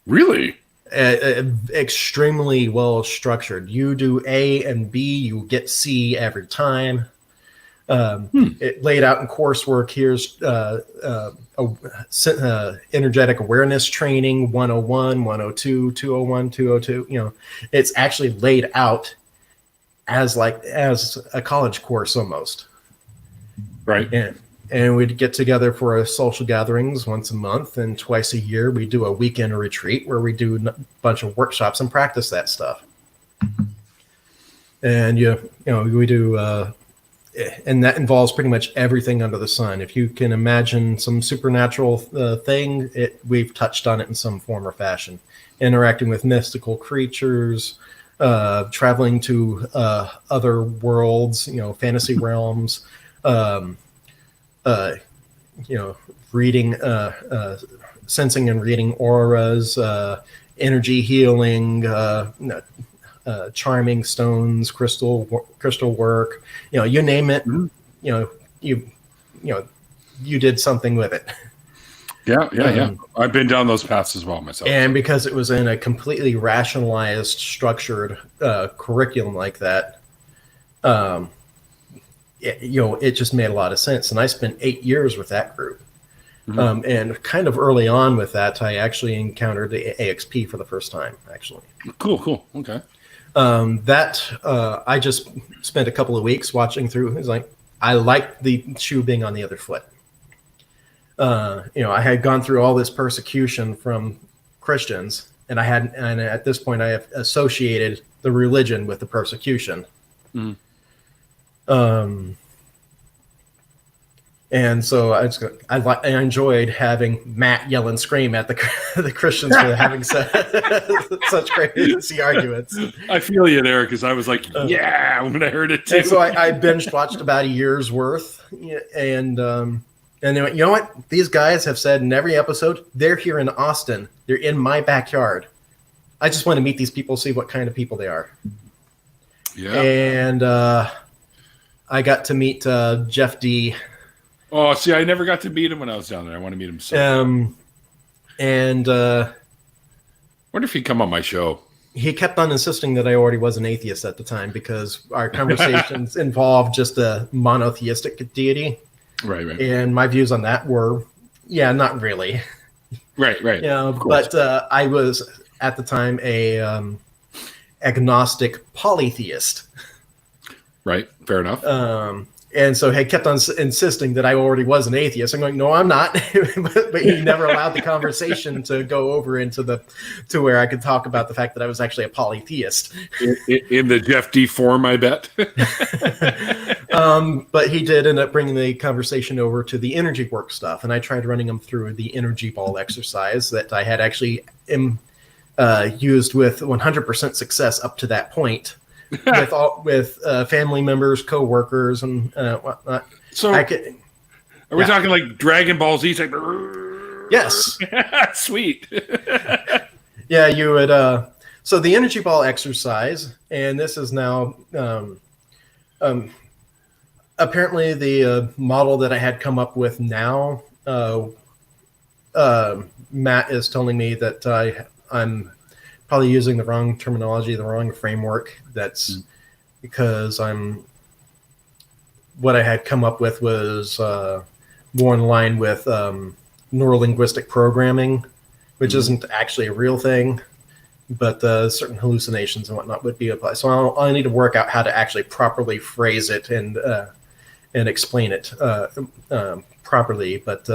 Really? Extremely well structured. You do A and B, you get C every time. It laid out in coursework. Here's energetic awareness training 101, 102, 201, 202. It's actually laid out as a college course almost. Right. And we'd get together for social gatherings once a month, and twice a year we do a weekend retreat where we do a bunch of workshops and practice that stuff. And we do, and that involves pretty much everything under the sun. If you can imagine some supernatural thing, we've touched on it in some form or fashion. Interacting with mystical creatures, traveling to other worlds, fantasy realms. Reading, sensing and reading auras, energy healing, charming stones, crystal work. You name it. You did something with it. Yeah. I've been down those paths as well myself. And because it was in a completely rationalized, structured curriculum like that, it just made a lot of sense. And I spent 8 years with that group. And kind of early on with that, I actually encountered the AXP for the first time, actually. Cool. Okay. I just spent a couple of weeks watching through. It's like, I liked the shoe being on the other foot. I had gone through all this persecution from Christians, and at this point I have associated the religion with the persecution. And so I enjoyed having Matt yell and scream at the Christians for having such crazy arguments. I feel you there, because I was like, yeah, when I heard it too. And so I binge watched about a year's worth, and they went, you know what? These guys have said in every episode, they're here in Austin. They're in my backyard. I just want to meet these people, see what kind of people they are. Yeah. And I got to meet Jeff D. Oh, see, I never got to meet him when I was down there. I want to meet him soon. Wonder if he'd come on my show. He kept on insisting that I already was an atheist at the time, because our conversations involved just a monotheistic deity. Right. And my views on that were, not really. Right. But I was at the time a agnostic polytheist. Right. Fair enough. And so he kept on insisting that I already was an atheist. I'm going, no, I'm not. but he never allowed the conversation to go over to where I could talk about the fact that I was actually a polytheist. In the Jeff D form, I bet. But he did end up bringing the conversation over to the energy work stuff. And I tried running him through the energy ball exercise that I had actually used with 100% success up to that point. with family members, co-workers, and whatnot. So, are we talking like Dragon Ball Z type? Yes. Sweet. Yeah, you would. So the energy ball exercise, and this is now apparently the model that I had come up with now. Matt is telling me that I'm probably using the wrong terminology, the wrong framework. That's because what I had come up with was more in line with neurolinguistic programming, which isn't actually a real thing, but certain hallucinations and whatnot would be applied. So I need to work out how to actually properly phrase it and explain it properly. But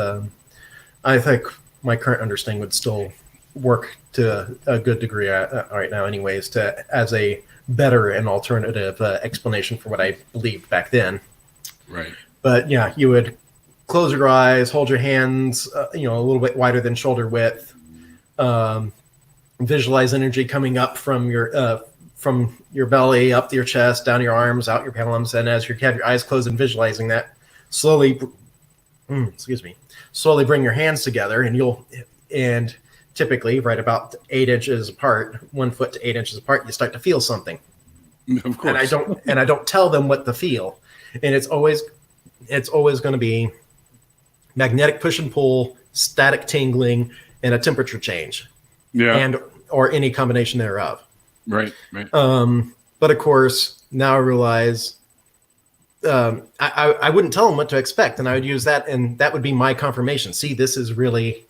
I think my current understanding would still work to a good degree right now anyways, as a better and alternative explanation for what I believed back then. Right. But yeah, you would close your eyes, hold your hands, a little bit wider than shoulder width. Visualize energy coming up from your belly, up to your chest, down your arms, out your palms. And as you have your eyes closed and visualizing that, slowly bring your hands together, and typically right about 8 inches apart, 1 foot to 8 inches apart, you start to feel something. Of course. And I don't tell them what to feel. And it's always going to be magnetic push and pull, static tingling, and a temperature change. Yeah. Or any combination thereof. Right. But of course, now I realize I wouldn't tell them what to expect, and I would use that, and that would be my confirmation. See, this is really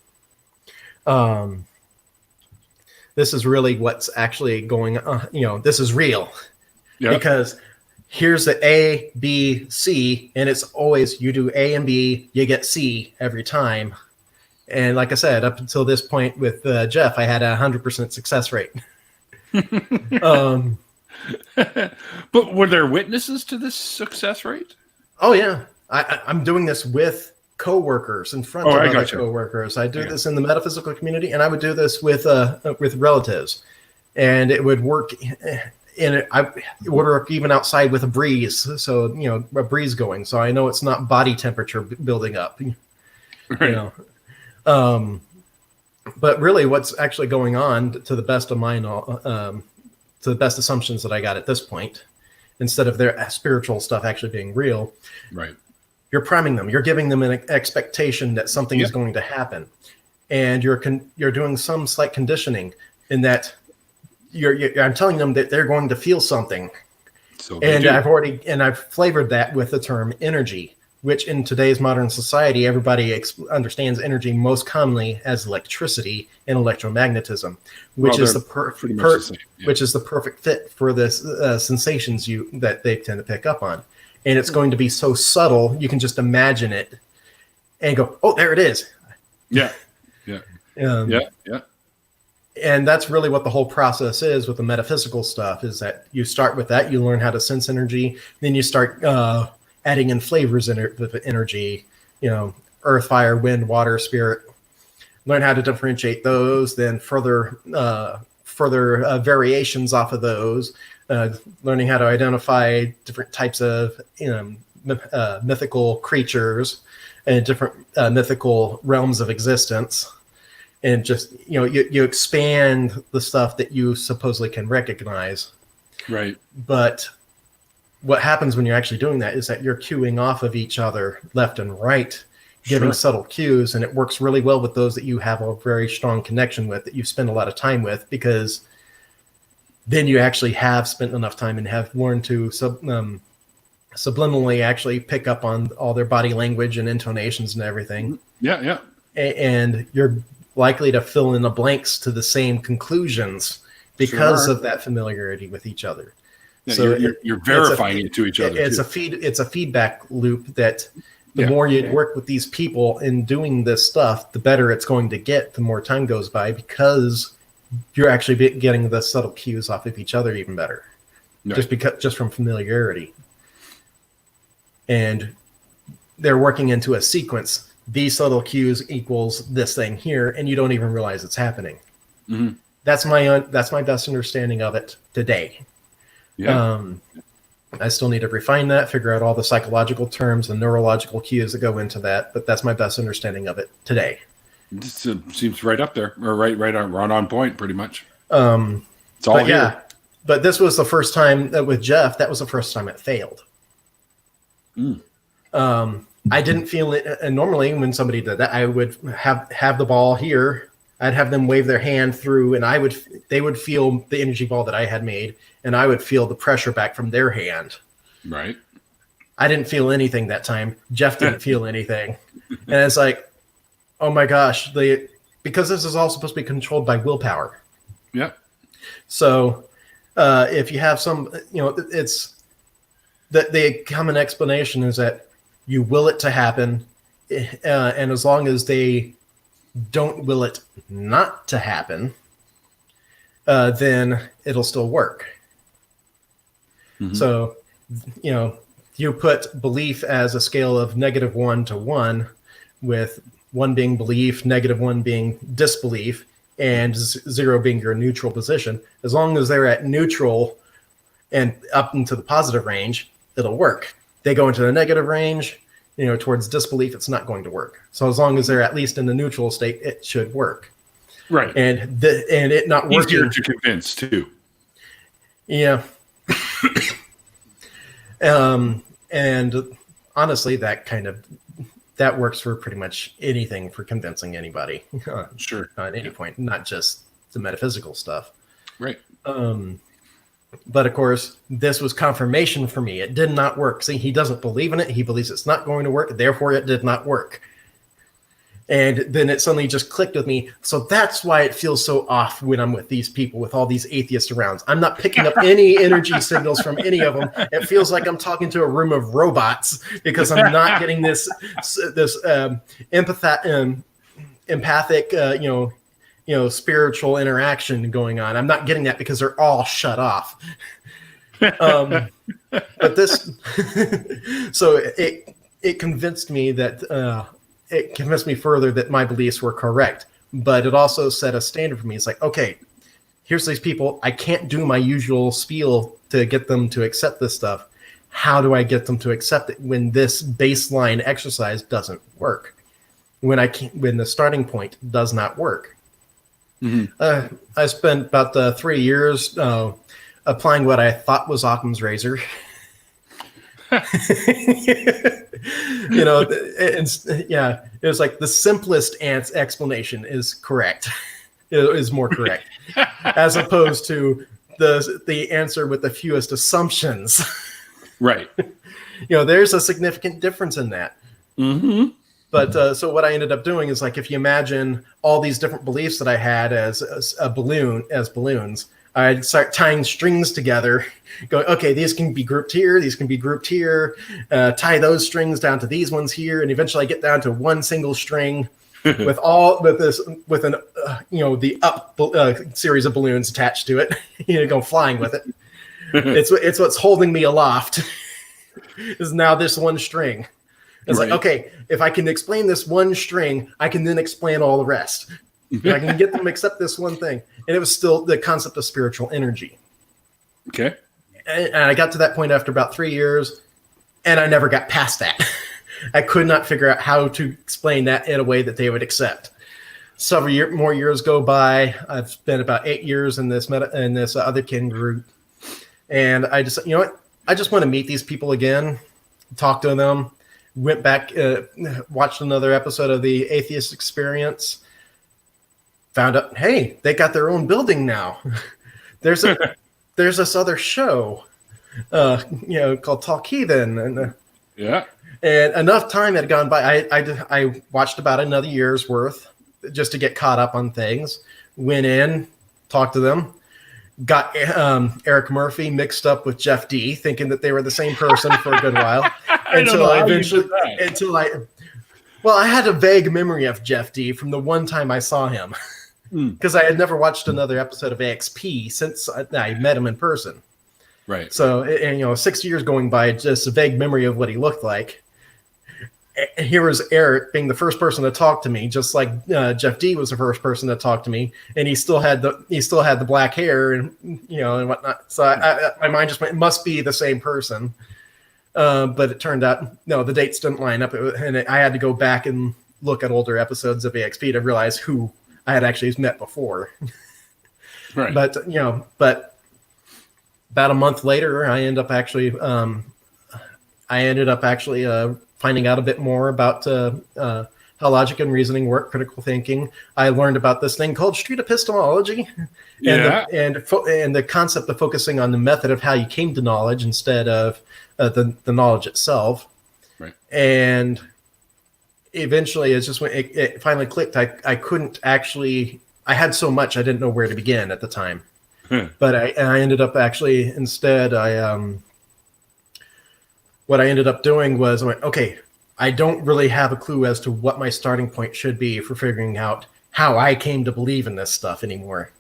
what's actually going on. This is real. Yeah. Because here's the A, B, C, and it's always you do A and B, you get C every time. And like I said, up until this point with Jeff, I had 100% success rate. But were there witnesses to this success rate? Oh yeah, I'm doing this with coworkers in front of other coworkers. I do this in the metaphysical community, and I would do this with relatives, and it would work. It would work even outside with a breeze. So a breeze going. So I know it's not body temperature building up. Right. But really, what's actually going on, to the best of mine, to the best assumptions that I got at this point, instead of their spiritual stuff actually being real, right? You're priming them. You're giving them an expectation that something is going to happen, and you're doing some slight conditioning in that I'm telling them that they're going to feel something. So I've flavored that with the term energy, which in today's modern society, everybody understands energy most commonly as electricity and electromagnetism, which is the perfect fit for the sensations that they tend to pick up on. And it's going to be so subtle, you can just imagine it and go, oh, there it is. Yeah. And that's really what the whole process is with the metaphysical stuff, is that you start with that, you learn how to sense energy, then you start adding in flavors of energy, earth, fire, wind, water, spirit, learn how to differentiate those, then further variations off of those, learning how to identify different types of mythical creatures and different mythical realms of existence. And just, you expand the stuff that you supposedly can recognize. Right. But what happens when you're actually doing that is that you're cueing off of each other left and right, giving subtle cues. And it works really well with those that you have a very strong connection with, that you spend a lot of time with, because then you actually have spent enough time and have learned to subliminally actually pick up on all their body language and intonations and everything. Yeah. And you're likely to fill in the blanks to the same conclusions because of that familiarity with each other. Yeah, so you're verifying it to each other. It's a feedback loop that the more you work with these people in doing this stuff, the better it's going to get the more time goes by, because you're actually getting the subtle cues off of each other even better, just from familiarity. And they're working into a sequence. These subtle cues equals this thing here, and you don't even realize it's happening. Mm-hmm. That's my best understanding of it today. Yeah. I still need to refine that, figure out all the psychological terms and neurological cues that go into that, but that's my best understanding of it today. It seems right up there, or right on point, pretty much. It's all here. Yeah, but this was the first time with Jeff. That was the first time it failed. I didn't feel it. And normally when somebody did that, I would have the ball here. I'd have them wave their hand through, and they would feel the energy ball that I had made, and I would feel the pressure back from their hand. Right. I didn't feel anything that time. Jeff didn't feel anything. And it's like, oh my gosh, because this is all supposed to be controlled by willpower. Yeah. So if you have some, it's the common explanation is that you will it to happen, and as long as they don't will it not to happen, then it'll still work. Mm-hmm. So, you put belief as a scale of -1 to 1, with 1 being belief, -1 being disbelief, and 0 being your neutral position, as long as they're at neutral and up into the positive range, it'll work. They go into the negative range, towards disbelief, it's not going to work. So as long as they're at least in the neutral state, it should work. Right. And it not working. Easier to convince too. Yeah. And honestly, that works for pretty much anything for convincing anybody. Sure. At any point, not just the metaphysical stuff. Right. But of course, this was confirmation for me. It did not work. See, he doesn't believe in it. He believes it's not going to work. Therefore, it did not work. And then it suddenly just clicked with me. So that's why it feels so off when I'm with these people, with all these atheists around. I'm not picking up any energy signals from any of them. It feels like I'm talking to a room of robots because I'm not getting this empathic, spiritual interaction going on. I'm not getting that because they're all shut off. But this, so it convinced me that. It convinced me further that my beliefs were correct, but it also set a standard for me. It's like, okay, here's these people. I can't do my usual spiel to get them to accept this stuff. How do I get them to accept it when this baseline exercise doesn't work? When the starting point does not work? Mm-hmm. I spent about 3 years applying what I thought was Occam's razor. It was like the simplest explanation is correct. It is more correct, as opposed to the answer with the fewest assumptions. Right. There's a significant difference in that. Mm-hmm. But so what I ended up doing is, like, if you imagine all these different beliefs that I had as balloons, I'd start tying strings together, going, okay, these can be grouped here, these can be grouped here, tie those strings down to these ones here, and eventually I get down to one single string the up series of balloons attached to it, go flying with it. It's what's holding me aloft is now this one string. It's right. Like, okay, if I can explain this one string, I can then explain all the rest. I can get them to accept this one thing. And it was still the concept of spiritual energy. Okay. And I got to that point after about 3 years, and I never got past that. I could not figure out how to explain that in a way that they would accept. Several more years go by. I've spent about 8 years in this other kin group. And I just, I just want to meet these people again, talk to them. Went back, watched another episode of the Atheist Experience. Found out, hey, they got their own building now. There's this other show, called Talk Heathen, and and enough time had gone by. I watched about another year's worth just to get caught up on things. Went in, talked to them, got Eric Murphy mixed up with Jeff D, thinking that they were the same person for a good while. I had a vague memory of Jeff D from the one time I saw him. Because I had never watched another episode of AXP since I met him in person. Right. So, 6 years going by, just a vague memory of what he looked like. And here was Eric being the first person to talk to me, just like Jeff D was the first person to talk to me, and he still had the black hair and and whatnot. So my mind just went, it must be the same person. But it turned out no, the dates didn't line up, and I had to go back and look at older episodes of AXP to realize who I had actually met before. Right. But about a month later, I ended up actually finding out a bit more about how logic and reasoning work, critical thinking. I learned about this thing called street epistemology, and the concept of focusing on the method of how you came to knowledge instead of the knowledge itself. Right. And eventually, it's just when it finally clicked. I couldn't actually. I had so much I didn't know where to begin at the time. But I ended up actually instead. What I ended up doing was I went, okay, I don't really have a clue as to what my starting point should be for figuring out how I came to believe in this stuff anymore,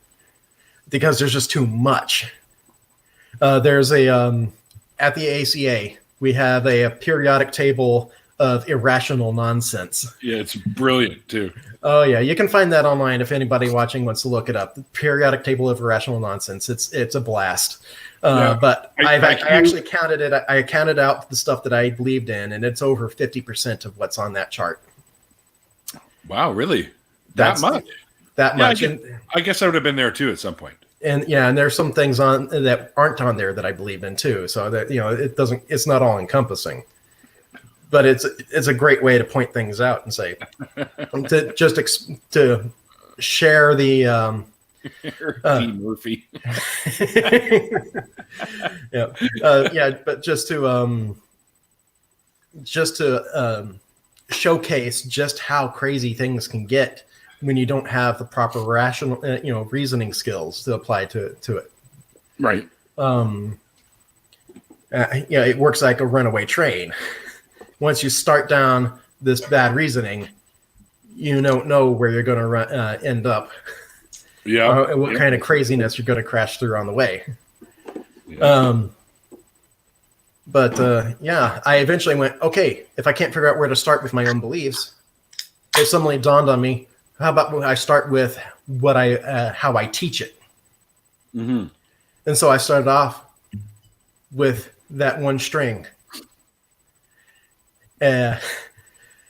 because there's just too much. There's a at the ACA, we have a periodic table of irrational nonsense. Yeah, it's brilliant too. Oh yeah, you can find that online if anybody watching wants to look it up. The periodic table of irrational nonsense. It's a blast. But I actually counted it. I counted out the stuff that I believed in, and it's over 50% of what's on that chart. Wow, really? That much? That much. I guess I would have been there too at some point. And there's some things on that aren't on there that I believe in too. So that it's not all encompassing. But it's a great way to point things out and say to share the Murphy. But just to showcase just how crazy things can get when you don't have the proper rational reasoning skills to apply to it. Right. It works like a runaway train. Once you start down this bad reasoning, you don't know where you're going to end up. Yeah. What kind of craziness you're going to crash through on the way. Yeah. I eventually went, okay, if I can't figure out where to start with my own beliefs, it suddenly dawned on me, how about I start with how I teach it? Mm-hmm. And so I started off with that one string. And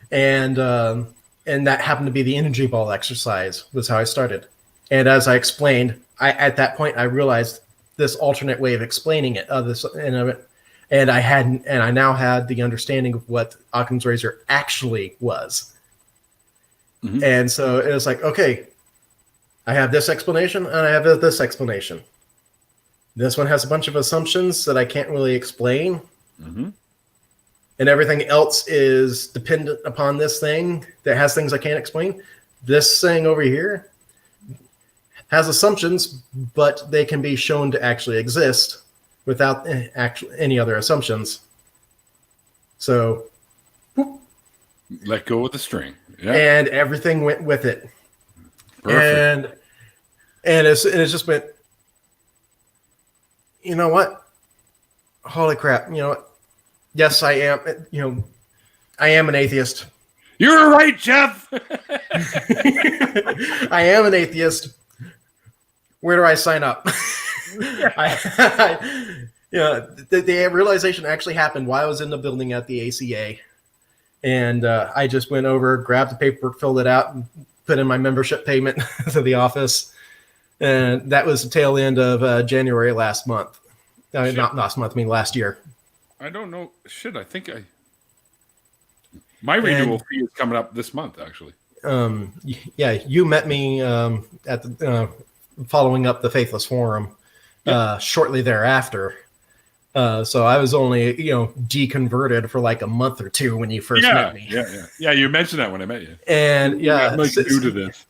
that happened to be the energy ball exercise was how I started. And as I explained, at that point I realized this alternate way of explaining it. And I now had the understanding of what Occam's razor actually was. Mm-hmm. And so it was like, okay, I have this explanation and I have this explanation. This one has a bunch of assumptions that I can't really explain. Mm-hmm. And everything else is dependent upon this thing that has things I can't explain. This thing over here has assumptions, but they can be shown to actually exist without any other assumptions. So, let go of the string. Yeah. And everything went with it. Perfect. And it just went, you know what? Holy crap. You know what? Yes, I am. I am an atheist. You're right, Jeff. I am an atheist. Where do I sign up? The realization actually happened while I was in the building at the ACA. And I just went over, grabbed the paperwork, filled it out, and put in my membership payment to the office. And that was the tail end of January last month. Not last month, I mean last year. I don't know. I think my renewal fee is coming up this month, actually. You met me at the following up the Faithless Forum shortly thereafter. So I was only, deconverted for like a month or two when you first met me. Yeah. You mentioned that when I met you. And I'm like new to this.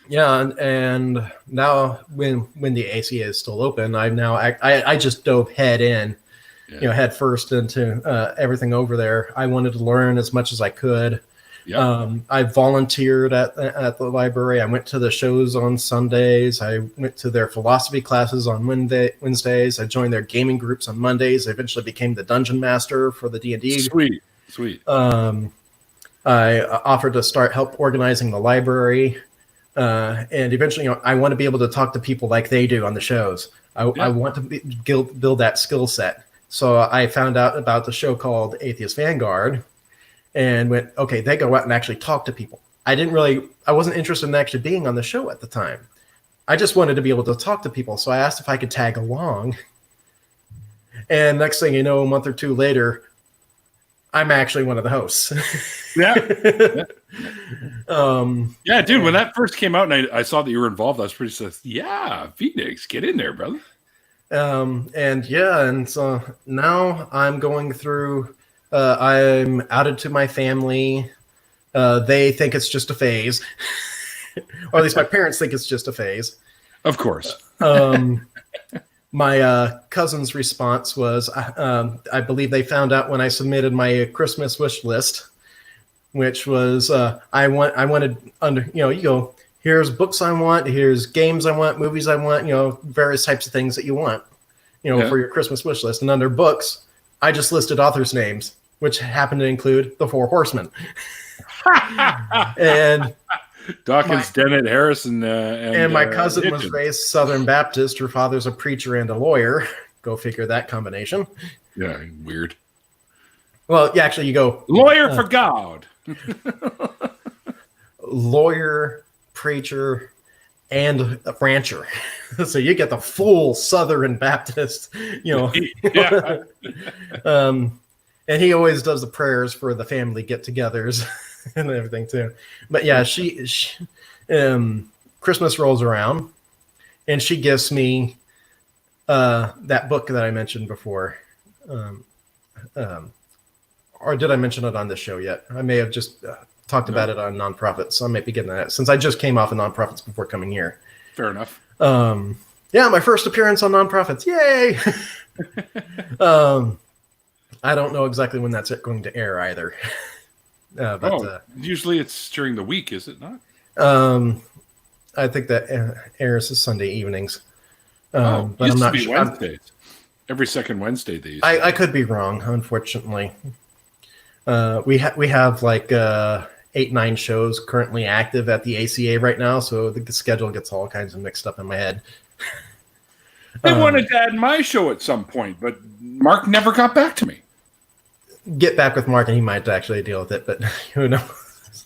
Yeah, and now when the ACA is still open, I just dove head in. Yeah. Head first into everything over there. I wanted to learn as much as I could. Yeah. I volunteered at the library. I went to the shows on Sundays. I went to their philosophy classes on Wednesdays. I joined their gaming groups on Mondays. I eventually became the dungeon master for the D&D. Sweet. I offered to help organizing the library. And eventually, I want to be able to talk to people like they do on the shows. I want to build that skill set. So I found out about the show called Atheist Vanguard and went, okay, they go out and actually talk to people. I wasn't interested in actually being on the show at the time. I just wanted to be able to talk to people. So I asked if I could tag along. And next thing you know, a month or two later, I'm actually one of the hosts. Yeah. Dude, when that first came out and I saw that you were involved, I was pretty said, yeah, Phoenix, get in there, brother. And so now I'm going through, I'm outed to my family. They think it's just a phase, or at least my parents think it's just a phase. Of course. My cousin's response was, I believe they found out when I submitted my Christmas wish list, which was, I wanted you go, here's books I want, here's games I want, movies I want, various types of things that you want, for your Christmas wish list. And under books, I just listed authors' names, which happen to include the Four Horsemen. And Dawkins, Dennett, Harris, and my cousin was Hitchens. raised Southern Baptist. Her father's a preacher and a lawyer. Go figure that combination. Yeah, weird. Well, yeah, actually, you go Lawyer for God. lawyer, preacher, and a rancher. So you get the full Southern Baptist, Yeah. And he always does the prayers for the family get-togethers and everything too. But yeah, she Christmas rolls around, and she gives me that book that I mentioned before. Or did I mention it on this show yet? I may have just talked about it on Nonprofits, so I might be getting that since I just came off of Nonprofits before coming here. Fair enough. Yeah, my first appearance on Nonprofits. Yay! I don't know exactly when that's going to air either. Usually it's during the week, is it not? I think that airs Sunday evenings. But I'm not sure. Wednesdays. Every second Wednesday they used to. I could be wrong, unfortunately. We have like 8-9 shows currently active at the ACA right now, so the schedule gets all kinds of mixed up in my head. I wanted to add my show at some point, but Mark never got back to me. Get back with Mark, and he might actually deal with it, but who knows?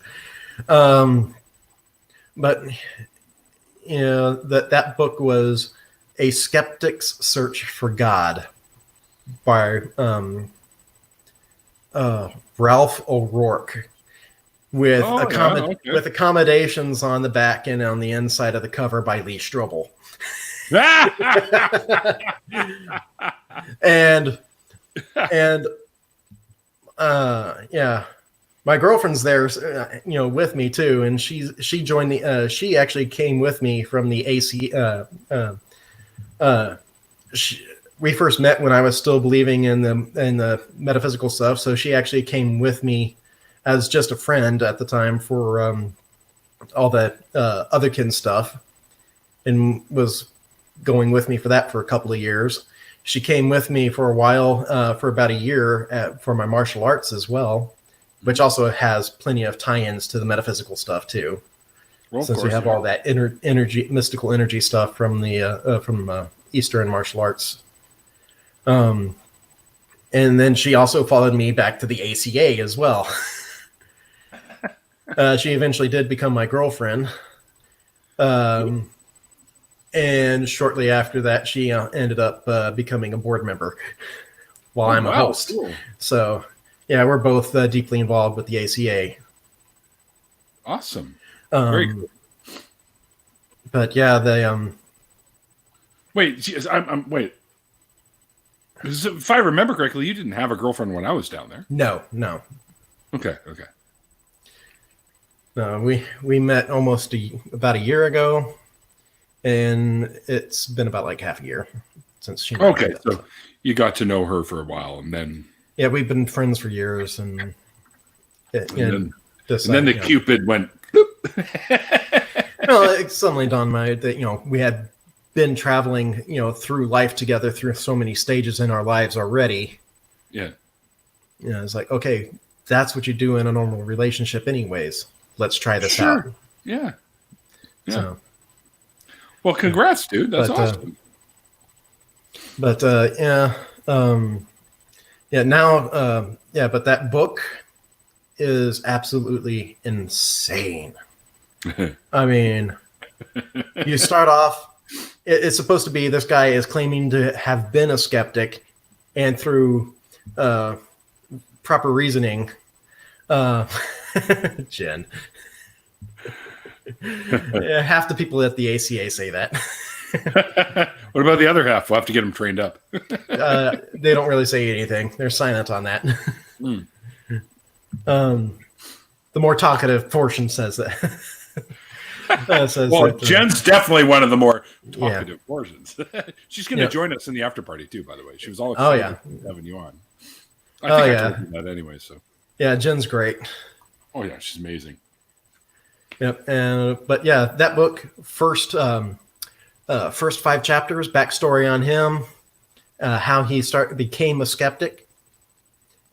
But that book was A Skeptic's Search for God by Ralph O'Rourke, with with accommodations on the back and on the inside of the cover by Lee Strobel. and my girlfriend's there, with me too, and she joined the. She actually came with me from the AC. We first met when I was still believing in the metaphysical stuff, so she actually came with me as just a friend at the time for all that otherkin stuff, and was going with me for that for a couple of years. She came with me for a while, for about a year for my martial arts as well, which also has plenty of tie-ins to the metaphysical stuff too. Well, since we have all that mystical energy stuff from the Eastern martial arts. And then she also followed me back to the ACA as well. She eventually did become my girlfriend. And shortly after that, she ended up becoming a board member while I'm a host. Cool. So, yeah, we're both deeply involved with the ACA. Awesome. Very cool. But yeah, they wait. Wait. If I remember correctly, you didn't have a girlfriend when I was down there. No. Okay. We met almost about a year ago, and it's been about like half a year since she. Okay, so you got to know her for a while, and then. Yeah, we've been friends for years, and then the Cupid went. Well, it suddenly dawned on me that we had been traveling, through life together through so many stages in our lives already. Yeah. It's like, okay, that's what you do in a normal relationship anyways. Let's try this out. Yeah. So, well, congrats, dude. That's awesome. But but that book is absolutely insane. I mean, you start off, it's supposed to be this guy is claiming to have been a skeptic, and through proper reasoning, Jen. Half the people at the ACA say that. What about the other half? We'll have to get them trained up. They don't really say anything. They're silent on that. The more talkative portion says that. Jen's definitely one of the more talkative portions. She's going to join us in the after party too, by the way. She was all excited having you on. I told you that anyway. So yeah, Jen's great. Oh yeah, she's amazing. Yep, but yeah, that book first 5 chapters, backstory on him, how he became a skeptic,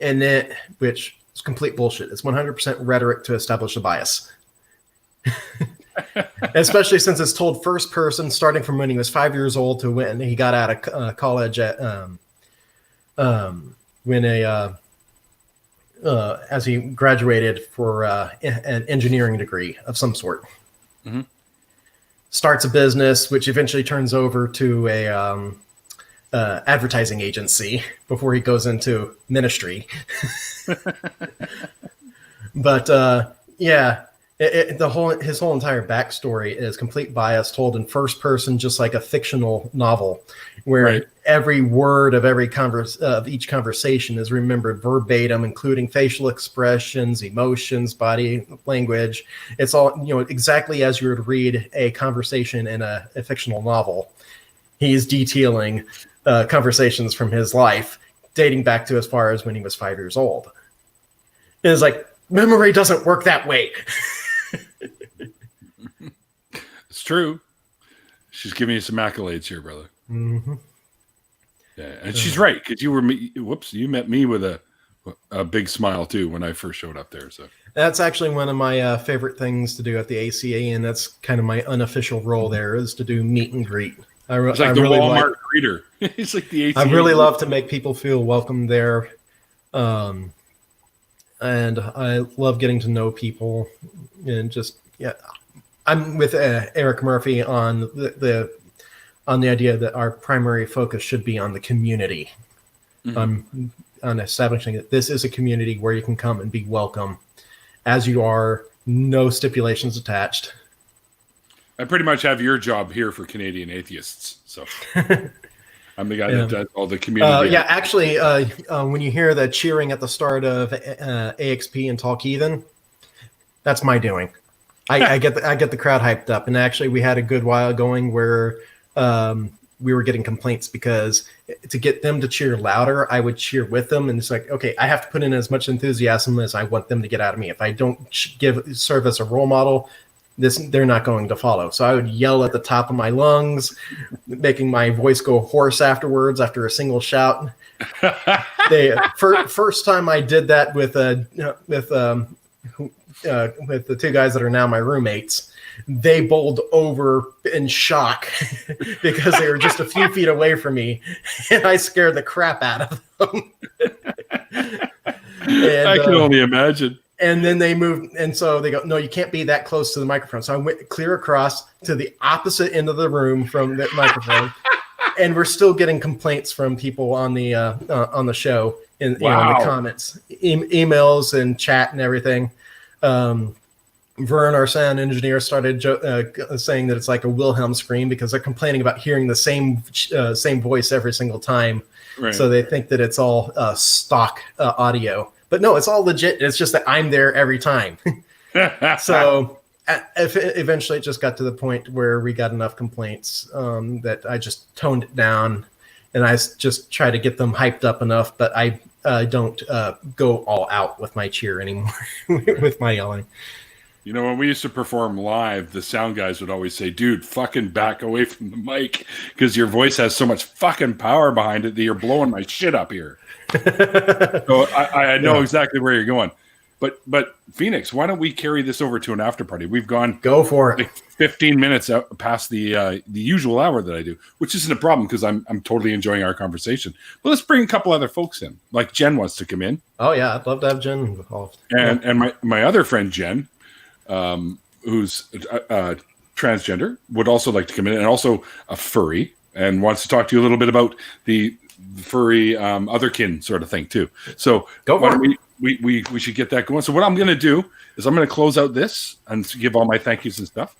and then which is complete bullshit. It's 100% rhetoric to establish a bias. Especially since it's told first person, starting from when he was 5 years old to when he got out of college at as he graduated for an engineering degree of some sort. Mm-hmm. Starts a business, which eventually turns over to a advertising agency before he goes into ministry. But yeah. His whole entire backstory is complete bias told in first person, just like a fictional novel, where every word of each conversation is remembered verbatim, including facial expressions, emotions, body language. It's all exactly as you would read a conversation in a fictional novel. He's detailing conversations from his life, dating back to as far as when he was 5 years old. It's like memory doesn't work that way. It's true. She's giving you some accolades here, brother. Mm-hmm. Yeah, and she's right, because you met me with a big smile too when I first showed up there. So that's actually one of my favorite things to do at the ACA, and that's kind of my unofficial role there, is to do meet and greet. It's like the Walmart greeter. It's like the ACA. I really love to make people feel welcome there. And I love getting to know people, and just I'm with Eric Murphy on the idea that our primary focus should be on the community. Mm-hmm. On establishing that this is a community where you can come and be welcome as you are, no stipulations attached. I pretty much have your job here for Canadian Atheists, so. I'm the guy that does all the community. Actually, when you hear the cheering at the start of AXP and Talk Heathen, that's my doing. I get the crowd hyped up, and actually, we had a good while going where we were getting complaints because to get them to cheer louder, I would cheer with them, and it's like, okay, I have to put in as much enthusiasm as I want them to get out of me. If I don't serve as a role model, they're not going to follow. So I would yell at the top of my lungs, making my voice go hoarse afterwards after a single shout. First time I did that with the two guys that are now my roommates, they bowled over in shock because they were just a few feet away from me, and I scared the crap out of them. I can only imagine. And then they moved, and so they go, no, you can't be that close to the microphone. So I went clear across to the opposite end of the room from the microphone, and we're still getting complaints from people on the show in the comments, emails and chat and everything. Vern, our sound engineer, started saying that it's like a Wilhelm scream because they're complaining about hearing the same voice every single time. Right. So they think that it's all stock audio. But no, it's all legit. It's just that I'm there every time. So eventually it just got to the point where we got enough complaints that I just toned it down, and I just try to get them hyped up enough, but I don't go all out with my cheer anymore, with my yelling. You know, when we used to perform live, the sound guys would always say, dude, fucking back away from the mic because your voice has so much fucking power behind it that you're blowing my shit up here. So I know exactly where you're going. But Phoenix, why don't we carry this over to an after party? We've gone go for it. Like 15 minutes out past the usual hour that I do, which isn't a problem because I'm totally enjoying our conversation. But let's bring a couple other folks in. Like Jen wants to come in. Oh yeah, I'd love to have Jen involved. And my other friend Jen, who's transgender, would also like to come in, and also a furry, and wants to talk to you a little bit about the furry otherkin sort of thing too. So why don't we should get that going. So what I'm going to do is I'm going to close out this and give all my thank yous and stuff,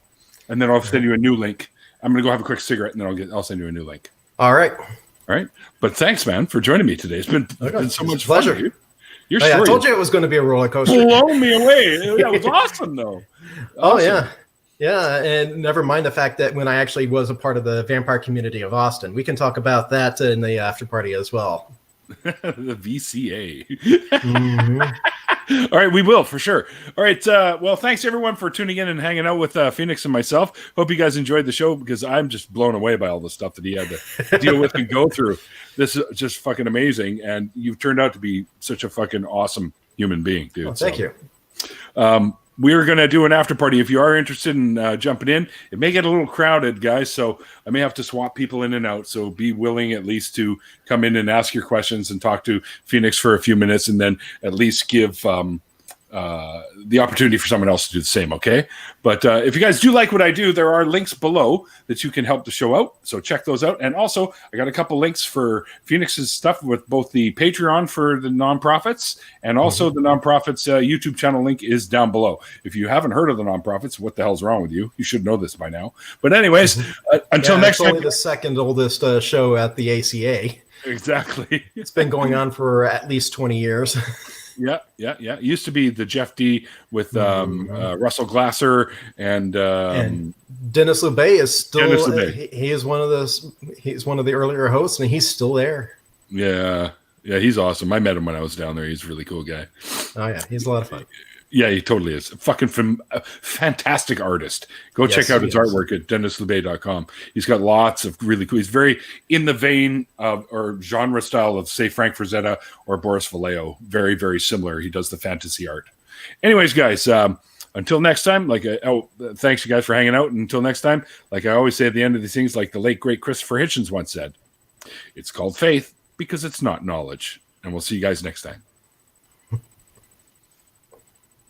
and then I'll send you a new link. I'm going to go have a quick cigarette, and then I'll send you a new link. All right. But thanks, man, for joining me today. It's been so much pleasure. Fun. I told you it was going to be a roller coaster. Blow me away. That was awesome, though. Awesome. Yeah, and never mind the fact that when I actually was a part of the vampire community of Austin, we can talk about that in the after party as well. The VCA. Mm-hmm. All right, we will for sure. All right. Well, thanks everyone for tuning in and hanging out with Phoenix and myself. Hope you guys enjoyed the show because I'm just blown away by all the stuff that he had to deal with and go through. This is just fucking amazing. And you've turned out to be such a fucking awesome human being, dude. Oh, thank you. We're going to do an after party. If you are interested in jumping in, it may get a little crowded, guys. So I may have to swap people in and out. So be willing at least to come in and ask your questions and talk to Phoenix for a few minutes and then at least give the opportunity for someone else to do the same. Okay. But if you guys do like what I do, there are links below that you can help the show out. So check those out. And also I got a couple links for Phoenix's stuff with both the Patreon for the nonprofits and also the nonprofits YouTube channel link is down below. If you haven't heard of the nonprofits, what the hell's wrong with you? You should know this by now. But anyways, until next time. It's only the second oldest show at the ACA. Exactly. It's been going on for at least 20 years. Yeah. It used to be the Jeff D with Russell Glasser and Dennis LeBay is still. He is one of those. He's one of the earlier hosts, and he's still there. Yeah, he's awesome. I met him when I was down there. He's a really cool guy. Oh yeah, he's a lot of fun. Yeah, he totally is. Fucking fantastic artist. Go check out his artwork at DennisLeBay.com. He's got lots of really cool. He's very in the vein of or genre style of, say, Frank Frazetta or Boris Vallejo. Very, very similar. He does the fantasy art. Anyways, guys, until next time, thanks you guys for hanging out. And until next time, like I always say at the end of these things, like the late, great Christopher Hitchens once said, it's called faith because it's not knowledge. And we'll see you guys next time.